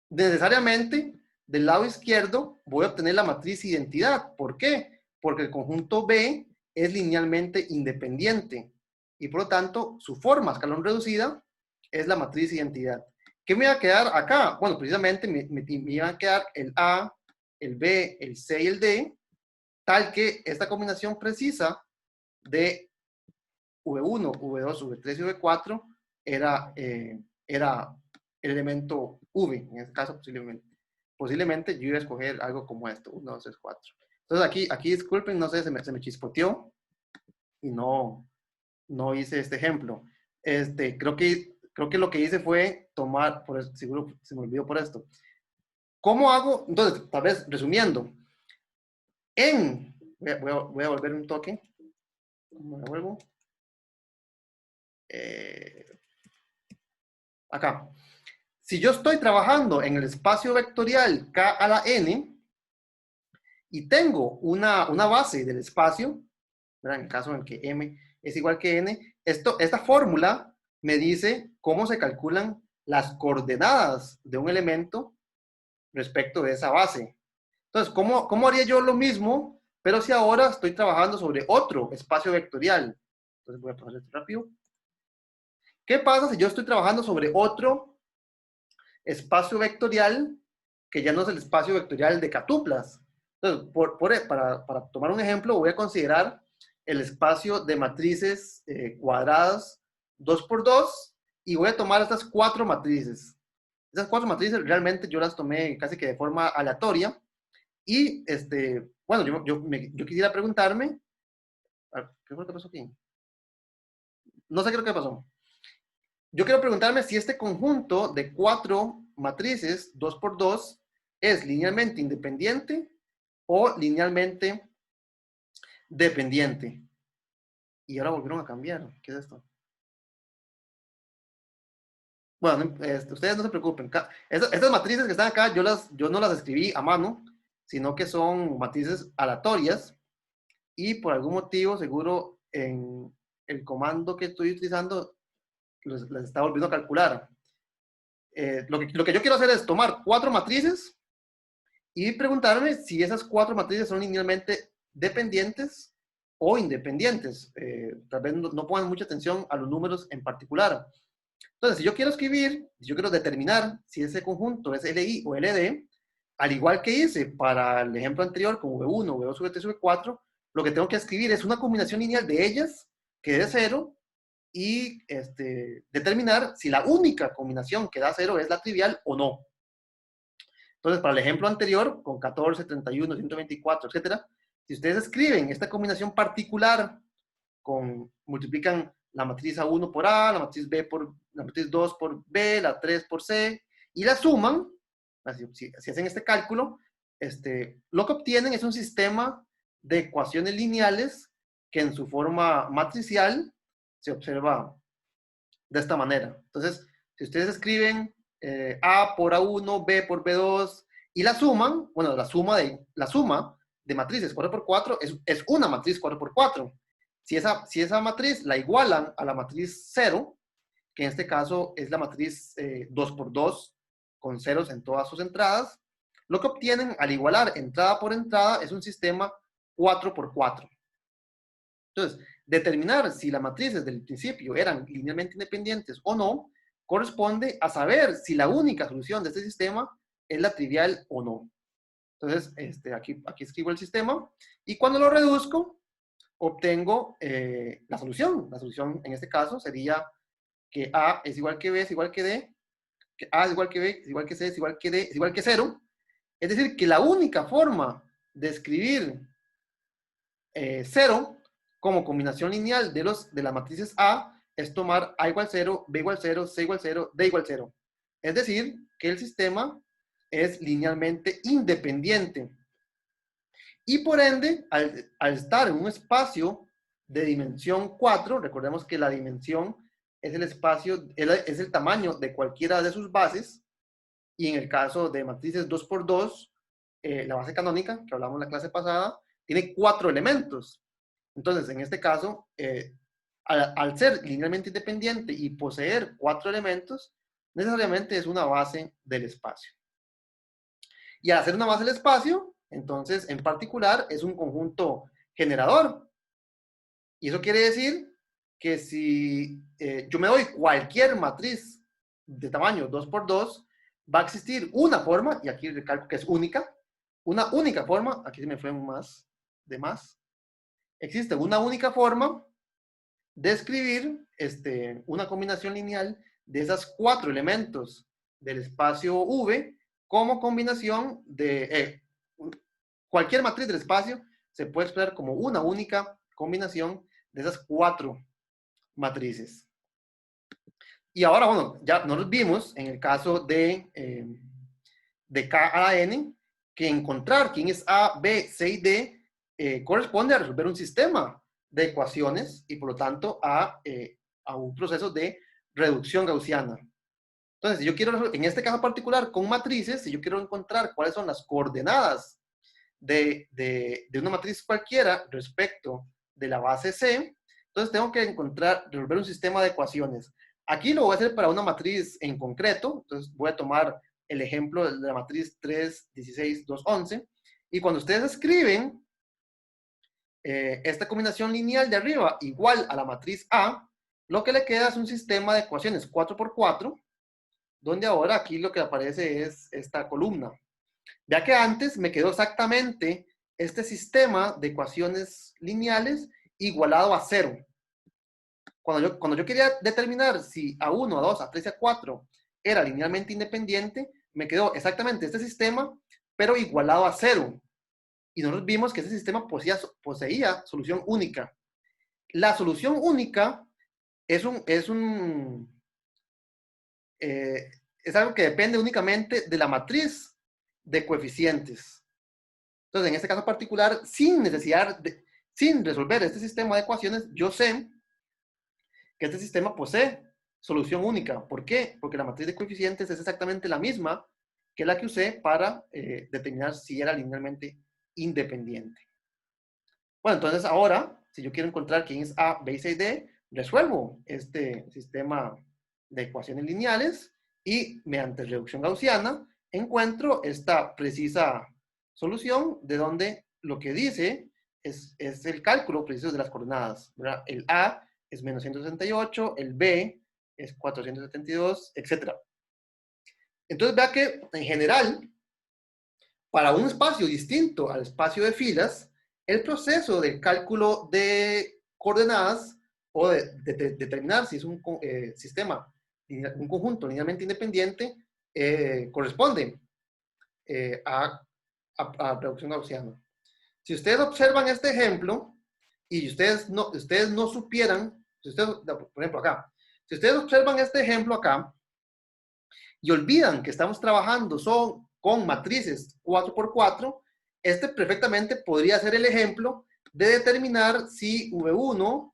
necesariamente, del lado izquierdo, voy a obtener la matriz identidad. ¿Por qué? Porque el conjunto B es linealmente independiente, y por lo tanto, su forma a escalón reducida es la matriz identidad. ¿Qué me va a quedar acá? Bueno, precisamente me iba a quedar el A, el B, el C y el D, tal que esta combinación precisa de V1, V2, V3 y V4 era el elemento V, en este caso posiblemente yo iba a escoger algo como esto, 1, 2, 3, 4. Entonces aquí disculpen, no sé, se me chispoteó y no hice este ejemplo. Creo que lo que hice fue tomar, seguro se me olvidó por esto. ¿Cómo hago? Entonces, tal vez resumiendo, voy a volver un toque. ¿Cómo me vuelvo? Acá. Si yo estoy trabajando en el espacio vectorial K a la n y tengo una base del espacio, ¿verdad? En el caso en que m es igual que n, esta fórmula me dice cómo se calculan las coordenadas de un elemento respecto de esa base. Entonces, ¿cómo haría yo lo mismo, pero si ahora estoy trabajando sobre otro espacio vectorial? Entonces voy a pasar esto rápido. ¿Qué pasa si yo estoy trabajando sobre otro espacio vectorial que ya no es el espacio vectorial de catuplas? Entonces, para tomar un ejemplo, voy a considerar el espacio de matrices cuadradas 2x2 y voy a tomar estas 4 matrices. Esas 4 matrices realmente yo las tomé casi que de forma aleatoria y, bueno, yo quisiera preguntarme, ¿qué fue lo que pasó aquí? No sé qué es lo que pasó. Yo quiero preguntarme si este conjunto de 4 matrices 2x2 es linealmente independiente o linealmente dependiente. Y ahora volvieron a cambiar. ¿Qué es esto? bueno, ustedes no se preocupen. Estas matrices que están acá, yo no las escribí a mano, sino que son matrices aleatorias y por algún motivo, seguro en el comando que estoy utilizando, las está volviendo a calcular. Lo que yo quiero hacer es tomar 4 matrices y preguntarme si esas 4 matrices son linealmente dependientes o independientes. Tal vez no pongan mucha atención a los números en particular. Entonces, si yo quiero escribir, si yo quiero determinar si ese conjunto es LI o LD, al igual que hice para el ejemplo anterior con V1, V2, V3, V4, lo que tengo que escribir es una combinación lineal de ellas que dé 0 y determinar si la única combinación que da 0 es la trivial o no. Entonces, para el ejemplo anterior, con 14, 31, 124, etcétera, si ustedes escriben esta combinación particular, multiplican la matriz A1 por A, la matriz B por la matriz 2 por B, la 3 por C, y la suman, si hacen este cálculo, lo que obtienen es un sistema de ecuaciones lineales que en su forma matricial se observa de esta manera. Entonces, si ustedes escriben A por A1, B por B2 y la suman, bueno, la suma de matrices 4 por 4 es una matriz 4 por 4. Si esa matriz la igualan a la matriz 0, que en este caso es la matriz 2 por 2 con ceros en todas sus entradas, lo que obtienen al igualar entrada por entrada es un sistema 4 por 4. Entonces, determinar si las matrices del principio eran linealmente independientes o no, corresponde a saber si la única solución de este sistema es la trivial o no. Entonces, aquí escribo el sistema y cuando lo reduzco, obtengo la solución. La solución en este caso sería que A es igual que B es igual que D, que A es igual que B es igual que C es igual que D es igual que 0. Es decir, que la única forma de escribir 0 como combinación lineal de las matrices A es tomar A igual 0, B igual 0, C igual 0, D igual 0. Es decir, que el sistema es linealmente independiente. Y por ende, al estar en un espacio de dimensión 4, recordemos que la dimensión es el espacio, es el tamaño de cualquiera de sus bases, y en el caso de matrices 2 por 2, la base canónica, que hablamos en la clase pasada, tiene 4 elementos. Entonces, en este caso, al ser linealmente independiente y poseer 4 elementos, necesariamente es una base del espacio. Y al hacer una base del espacio, entonces, en particular, es un conjunto generador. Y eso quiere decir que si yo me doy cualquier matriz de tamaño 2 por 2, va a existir una forma, y aquí recalco que es única, una única forma, aquí se me fue un más, de más, existe una única forma de escribir una combinación lineal de esas 4 elementos del espacio V como combinación de cualquier matriz del espacio se puede expresar como una única combinación de esas 4 matrices. Y ahora, bueno, ya nos vimos en el caso de K a la N, que encontrar quién es A, B, C y D corresponde a resolver un sistema de ecuaciones y por lo tanto a un proceso de reducción gaussiana. Entonces, si yo quiero, en este caso particular, con matrices, si yo quiero encontrar cuáles son las coordenadas de una matriz cualquiera respecto de la base C, entonces tengo que resolver un sistema de ecuaciones. Aquí lo voy a hacer para una matriz en concreto, entonces voy a tomar el ejemplo de la matriz 3, 16, 2, 11, y cuando ustedes escriben esta combinación lineal de arriba igual a la matriz A, lo que le queda es un sistema de ecuaciones 4 por 4, donde ahora aquí lo que aparece es esta columna. Ya que antes me quedó exactamente este sistema de ecuaciones lineales igualado a 0. Cuando yo quería determinar si A1, A2, A3 y A4 era linealmente independiente, me quedó exactamente este sistema, pero igualado a 0. Y nosotros vimos que ese sistema poseía solución única. La solución única es algo que depende únicamente de la matriz de coeficientes. Entonces, en este caso particular, sin resolver este sistema de ecuaciones, yo sé que este sistema posee solución única. ¿Por qué? Porque la matriz de coeficientes es exactamente la misma que la que usé para determinar si era linealmente independiente. Bueno, entonces ahora, si yo quiero encontrar quién es A, B, C y D, resuelvo este sistema de ecuaciones lineales y mediante reducción gaussiana encuentro esta precisa solución de donde lo que dice es el cálculo preciso de las coordenadas, ¿verdad? El A es menos 168, el B es 472, etc. Entonces vea que en general, para un espacio distinto al espacio de filas, el proceso del cálculo de coordenadas o de determinar si es un sistema, un conjunto linealmente independiente, corresponde a reducción gaussiana. Si ustedes observan este ejemplo y ustedes no supieran, si ustedes, por ejemplo acá, si ustedes observan este ejemplo acá y olvidan que estamos trabajando con matrices 4x4, este perfectamente podría ser el ejemplo de determinar si V1,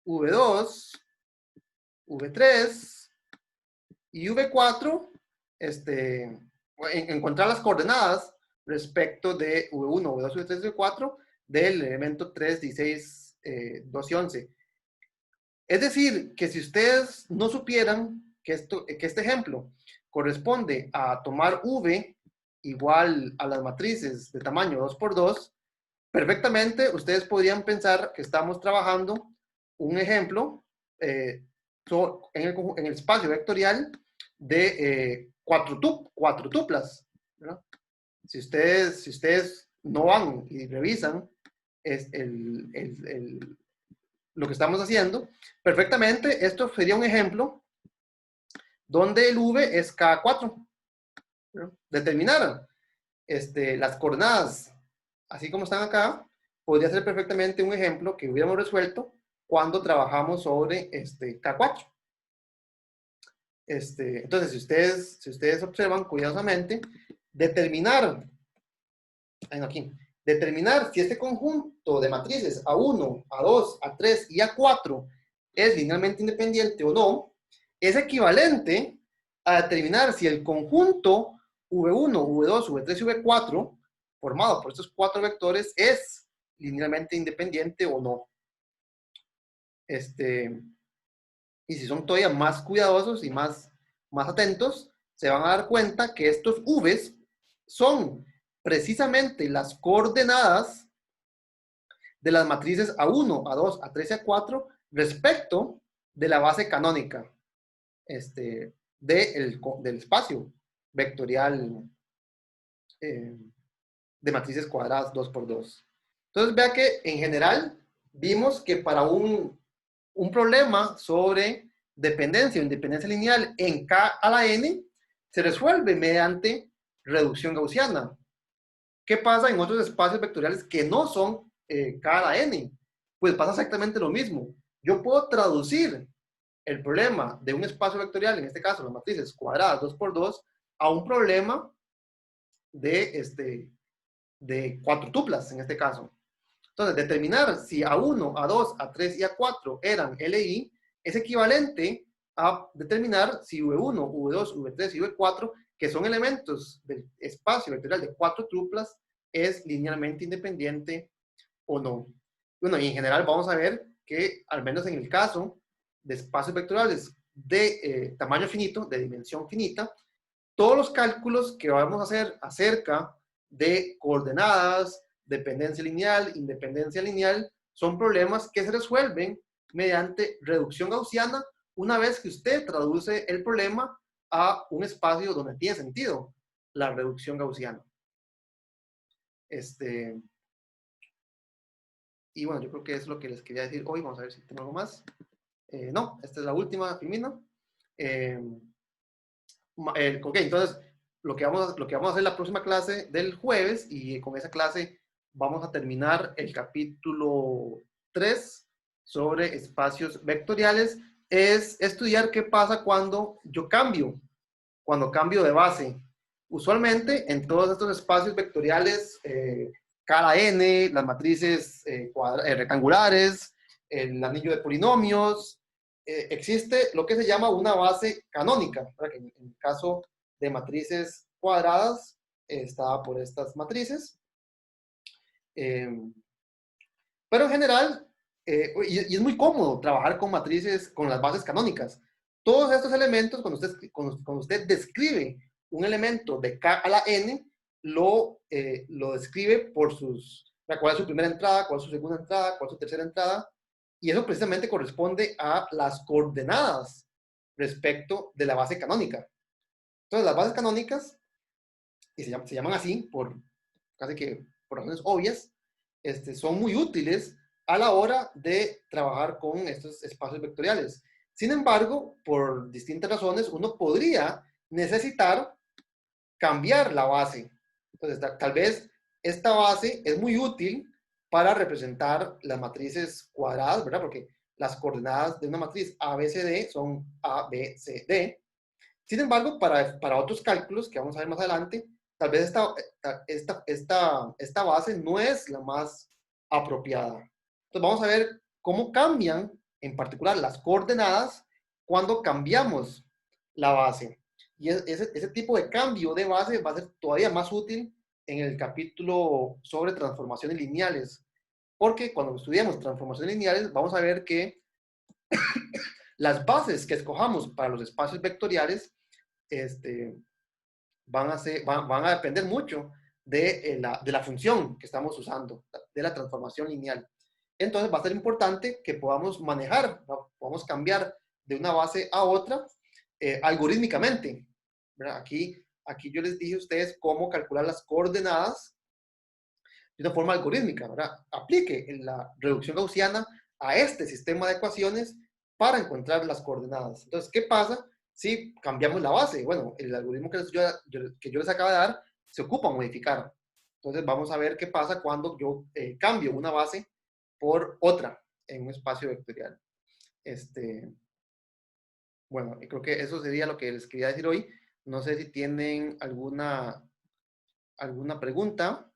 V2, V3 y V4, encontrar las coordenadas respecto de V1, V2, V3 y V4 del elemento 3, 16, 2 y 11. Es decir, que si ustedes no supieran que este ejemplo corresponde a tomar V igual a las matrices de tamaño 2x2, perfectamente ustedes podrían pensar que estamos trabajando un ejemplo en el espacio vectorial de cuatro tuplas, ¿verdad? Si ustedes no van y revisan lo que estamos haciendo, perfectamente esto sería un ejemplo donde el V es cada 4. ¿No? Determinar las coordenadas, así como están acá, podría ser perfectamente un ejemplo que hubiéramos resuelto cuando trabajamos sobre K4. Entonces, si ustedes observan cuidadosamente, determinar si este conjunto de matrices A1, A2, A3 y A4 es linealmente independiente o no, es equivalente a determinar si el conjunto V1, V2, V3 y V4, formado por estos 4 vectores, es linealmente independiente o no. Y si son todavía más cuidadosos y más atentos, se van a dar cuenta que estos V's son precisamente las coordenadas de las matrices A1, A2, A3 y A4 respecto de la base canónica del espacio vectorial de matrices cuadradas 2x2. Entonces vea que en general vimos que para un problema sobre dependencia o independencia lineal en K a la N se resuelve mediante reducción gaussiana. ¿Qué pasa en otros espacios vectoriales que no son K a la N? Pues pasa exactamente lo mismo. Yo puedo traducir el problema de un espacio vectorial, en este caso las matrices cuadradas 2x2, a un problema de 4 tuplas, en este caso. Entonces, determinar si A1, A2, A3 y A4 eran LI es equivalente a determinar si V1, V2, V3 y V4, que son elementos del espacio vectorial de 4 tuplas, es linealmente independiente o no. Bueno, y en general vamos a ver que, al menos en el caso de espacios vectoriales de tamaño finito, de dimensión finita, todos los cálculos que vamos a hacer acerca de coordenadas, dependencia lineal, independencia lineal, son problemas que se resuelven mediante reducción gaussiana una vez que usted traduce el problema a un espacio donde tiene sentido la reducción gaussiana. Y bueno, yo creo que es lo que les quería decir hoy. Vamos a ver si tengo algo más. No, esta es la última, Firmino. Ok, entonces lo que vamos a hacer la próxima clase del jueves, y con esa clase vamos a terminar el capítulo 3 sobre espacios vectoriales, es estudiar qué pasa cuando yo cambio de base. Usualmente en todos estos espacios vectoriales, K a N, las matrices rectangulares, el anillo de polinomios, existe lo que se llama una base canónica, ¿verdad? Que en el caso de matrices cuadradas está por estas matrices. Pero en general, y es muy cómodo trabajar con matrices, con las bases canónicas. Todos estos elementos, cuando usted describe un elemento de K a la N, lo describe por cuál es su primera entrada, cuál es su segunda entrada, cuál es su tercera entrada, y eso precisamente corresponde a las coordenadas respecto de la base canónica. Entonces, las bases canónicas, y se llaman así casi que por razones obvias, son muy útiles a la hora de trabajar con estos espacios vectoriales. Sin embargo, por distintas razones, uno podría necesitar cambiar la base. Entonces, tal vez esta base es muy útil para representar las matrices cuadradas, ¿verdad? Porque las coordenadas de una matriz ABCD son ABCD. Sin embargo, para otros cálculos que vamos a ver más adelante, tal vez esta base no es la más apropiada. Entonces vamos a ver cómo cambian, en particular, las coordenadas cuando cambiamos la base. Y ese tipo de cambio de base va a ser todavía más útil en el capítulo sobre transformaciones lineales. Porque cuando estudiamos transformaciones lineales, vamos a ver que las bases que escojamos para los espacios vectoriales van a depender mucho de la función que estamos usando, de la transformación lineal. Entonces va a ser importante que podamos manejar, ¿no? Podamos cambiar de una base a otra algorítmicamente, ¿verdad? Aquí yo les dije a ustedes cómo calcular las coordenadas de una forma algorítmica, ¿verdad? Aplique la reducción gaussiana a este sistema de ecuaciones para encontrar las coordenadas. Entonces, ¿qué pasa si cambiamos la base? Bueno, el algoritmo que yo les acabo de dar se ocupa modificar. Entonces, vamos a ver qué pasa cuando yo cambio una base por otra en un espacio vectorial. Bueno, creo que eso sería lo que les quería decir hoy. No sé si tienen alguna pregunta.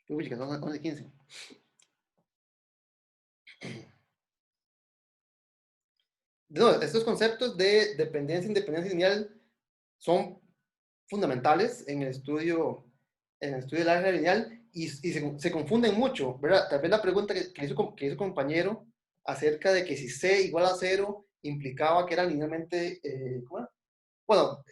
Uy, que son 11:15. No, estos conceptos de dependencia e independencia lineal son fundamentales en el estudio del álgebra lineal y se confunden mucho, ¿verdad? Tal vez la pregunta que hizo compañero acerca de que si C igual a 0 implicaba que era linealmente, ¿cómo era? Bueno,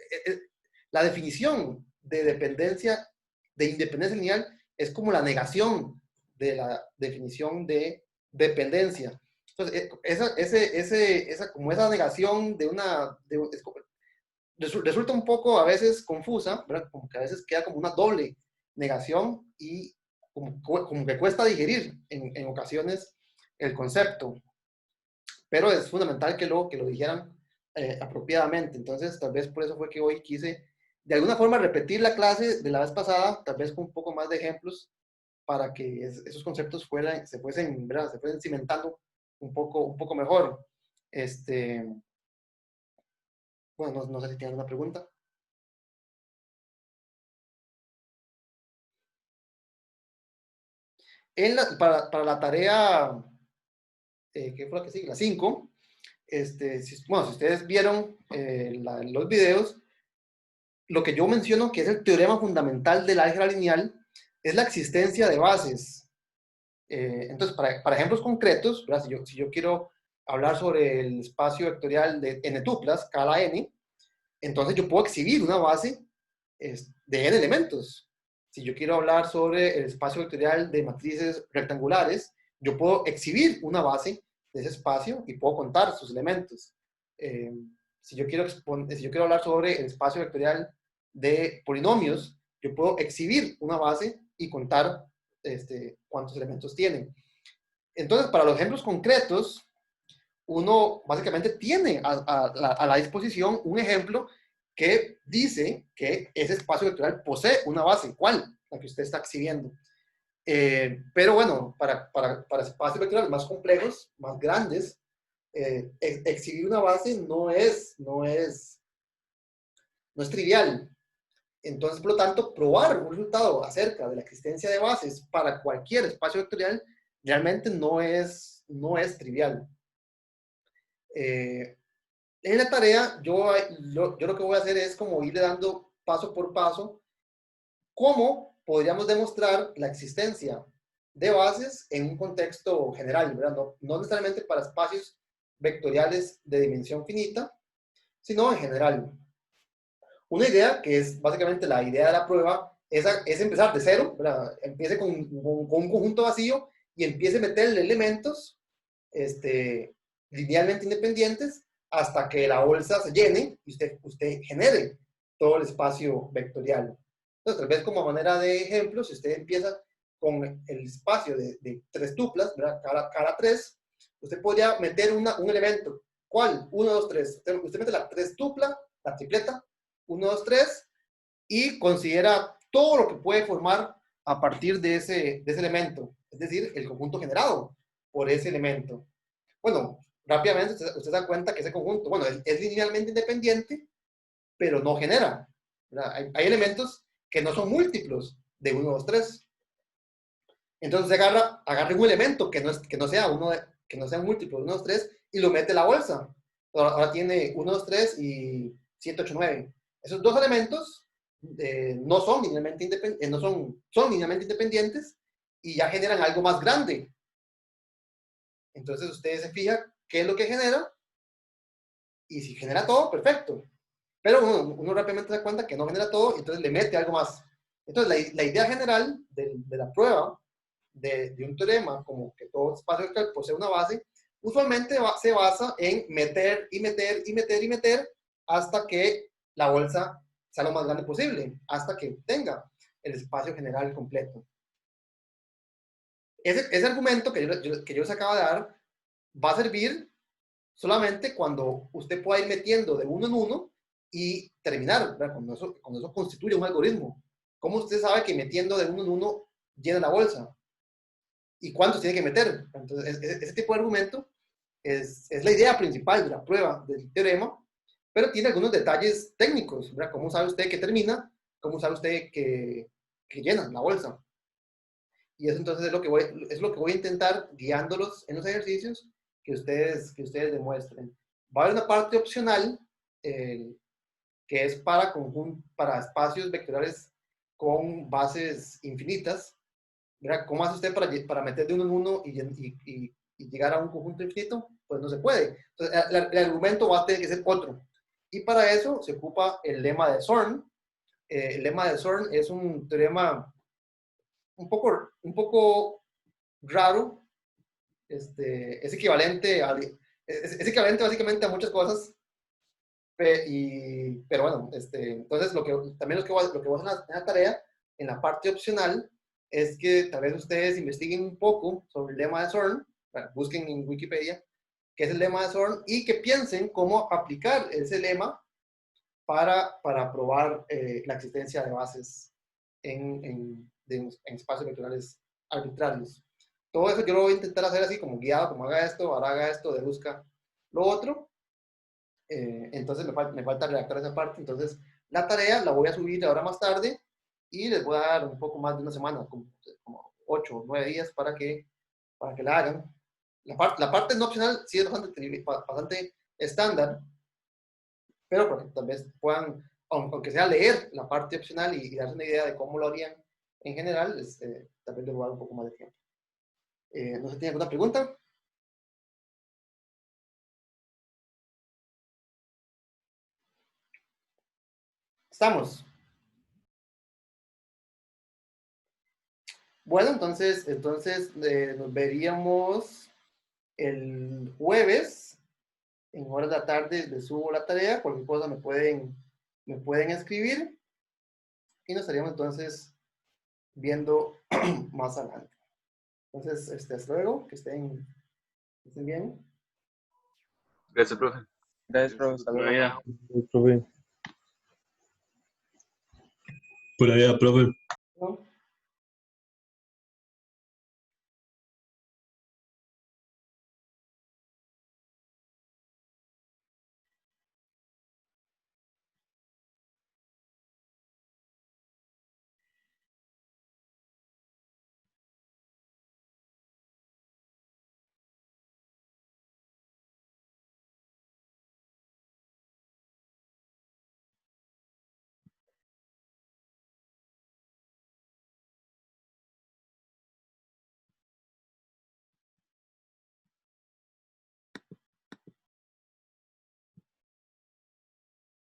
la definición de dependencia, de independencia lineal, es como la negación de la definición de dependencia. Entonces, como esa negación resulta un poco a veces confusa, ¿verdad? Como que a veces queda como una doble negación y como que cuesta digerir en ocasiones el concepto. Pero es fundamental que lo dijeran apropiadamente. Entonces, tal vez por eso fue que hoy quise de alguna forma repetir la clase de la vez pasada, tal vez con un poco más de ejemplos, para que esos conceptos se fuesen cimentando un poco mejor. Bueno, no sé si tienen alguna pregunta. Para la tarea, ¿qué fue la que sigue? La 5. Si ustedes vieron los videos, lo que yo menciono que es el teorema fundamental del álgebra lineal es la existencia de bases. Entonces, para ejemplos concretos, ¿verdad? Si yo quiero hablar sobre el espacio vectorial de n tuplas, K a la n, entonces yo puedo exhibir una base de n elementos. Si yo quiero hablar sobre el espacio vectorial de matrices rectangulares, yo puedo exhibir una base de ese espacio y puedo contar sus elementos. Si yo quiero hablar sobre el espacio vectorial de polinomios, yo puedo exhibir una base y contar cuántos elementos tienen. Entonces, para los ejemplos concretos, uno básicamente tiene a la disposición un ejemplo que dice que ese espacio vectorial posee una base. ¿Cuál? La que usted está exhibiendo. Pero bueno, para espacios vectoriales más complejos, más grandes, exhibir una base no es trivial. Entonces, por lo tanto, probar un resultado acerca de la existencia de bases para cualquier espacio vectorial realmente no es trivial. En la tarea, yo lo que voy a hacer es como irle dando paso por paso cómo podríamos demostrar la existencia de bases en un contexto general, ¿verdad? No necesariamente para espacios vectoriales de dimensión finita, sino en general. Una idea, que es básicamente la idea de la prueba, es empezar de cero, ¿verdad? Empiece con un conjunto vacío y empiece a meterle elementos linealmente independientes hasta que la bolsa se llene y usted genere todo el espacio vectorial. Entonces, tal vez como manera de ejemplo, si usted empieza con el espacio de tres tuplas, ¿verdad? Cada tres, usted podría meter un elemento. ¿Cuál? 1, 2, 3. Usted mete la tres tupla, la tripleta, 1, 2, 3, y considera todo lo que puede formar a partir de ese elemento, es decir, el conjunto generado por ese elemento. Bueno, rápidamente usted se da cuenta que ese conjunto, bueno, es linealmente independiente, pero no genera. Hay elementos que no son múltiplos de 1, 2, 3. Entonces agarra un elemento que no sea un múltiplo de 1, 2, 3 y lo mete en la bolsa. Ahora tiene 1, 2, 3 y 7, 8, 9. Esos dos elementos no son linealmente independientes, son linealmente independientes y ya generan algo más grande. Entonces usted se fija qué es lo que genera y si genera todo, perfecto. Pero uno rápidamente se da cuenta que no genera todo y entonces le mete algo más. Entonces la idea general de la prueba de un teorema como que todo espacio vectorial posee una base, usualmente se basa en meter y meter y meter y meter hasta que la bolsa sea lo más grande posible, hasta que tenga el espacio general completo. Ese argumento que yo les acabo de dar va a servir solamente cuando usted pueda ir metiendo de uno en uno y terminar, ¿verdad? Cuando eso constituye un algoritmo. ¿Cómo usted sabe que metiendo de uno en uno llena la bolsa? ¿Y cuántos tiene que meter? Entonces, ese tipo de argumento es la idea principal de la prueba del teorema, pero tiene algunos detalles técnicos, ¿verdad? ¿Cómo sabe usted que termina? ¿Cómo sabe usted que llena la bolsa? Y eso entonces es lo que voy a intentar guiándolos en los ejercicios que ustedes demuestren. Va a haber una parte opcional que es para espacios vectoriales con bases infinitas, ¿verdad? ¿Cómo hace usted para meter de uno en uno y llegar a un conjunto infinito? Pues no se puede. Entonces, el argumento va a tener que ser otro. Y para eso se ocupa el lema de Zorn. El lema de Zorn es un teorema un poco raro. Es equivalente es equivalente básicamente a muchas cosas. Pero bueno, entonces también lo que voy a hacer en la tarea, en la parte opcional, es que tal vez ustedes investiguen un poco sobre el lema de Zorn, busquen en Wikipedia qué es el lema de Zorn y que piensen cómo aplicar ese lema para probar la existencia de bases en espacios vectoriales arbitrarios. Todo eso yo lo voy a intentar hacer así como guiado, como haga esto, ahora haga esto, deduzca lo otro. Entonces me falta redactar esa parte. Entonces la tarea la voy a subir ahora más tarde y les voy a dar un poco más de una semana, como 8 o 9 días para que la hagan. La parte no opcional sí es bastante estándar, pero para que tal vez puedan, aunque sea leer la parte opcional y darse una idea de cómo lo harían en general, tal vez les voy a dar un poco más de tiempo. ¿No se tiene alguna pregunta? Estamos. Bueno, entonces nos veríamos el jueves en horas de la tarde. Les subo la tarea, cualquier cosa me pueden escribir y nos estaríamos entonces viendo más adelante. Entonces, hasta luego, que estén bien. Gracias, profe. Gracias, profe. Hasta luego. Buena vida. Profe. Pura vida, profe.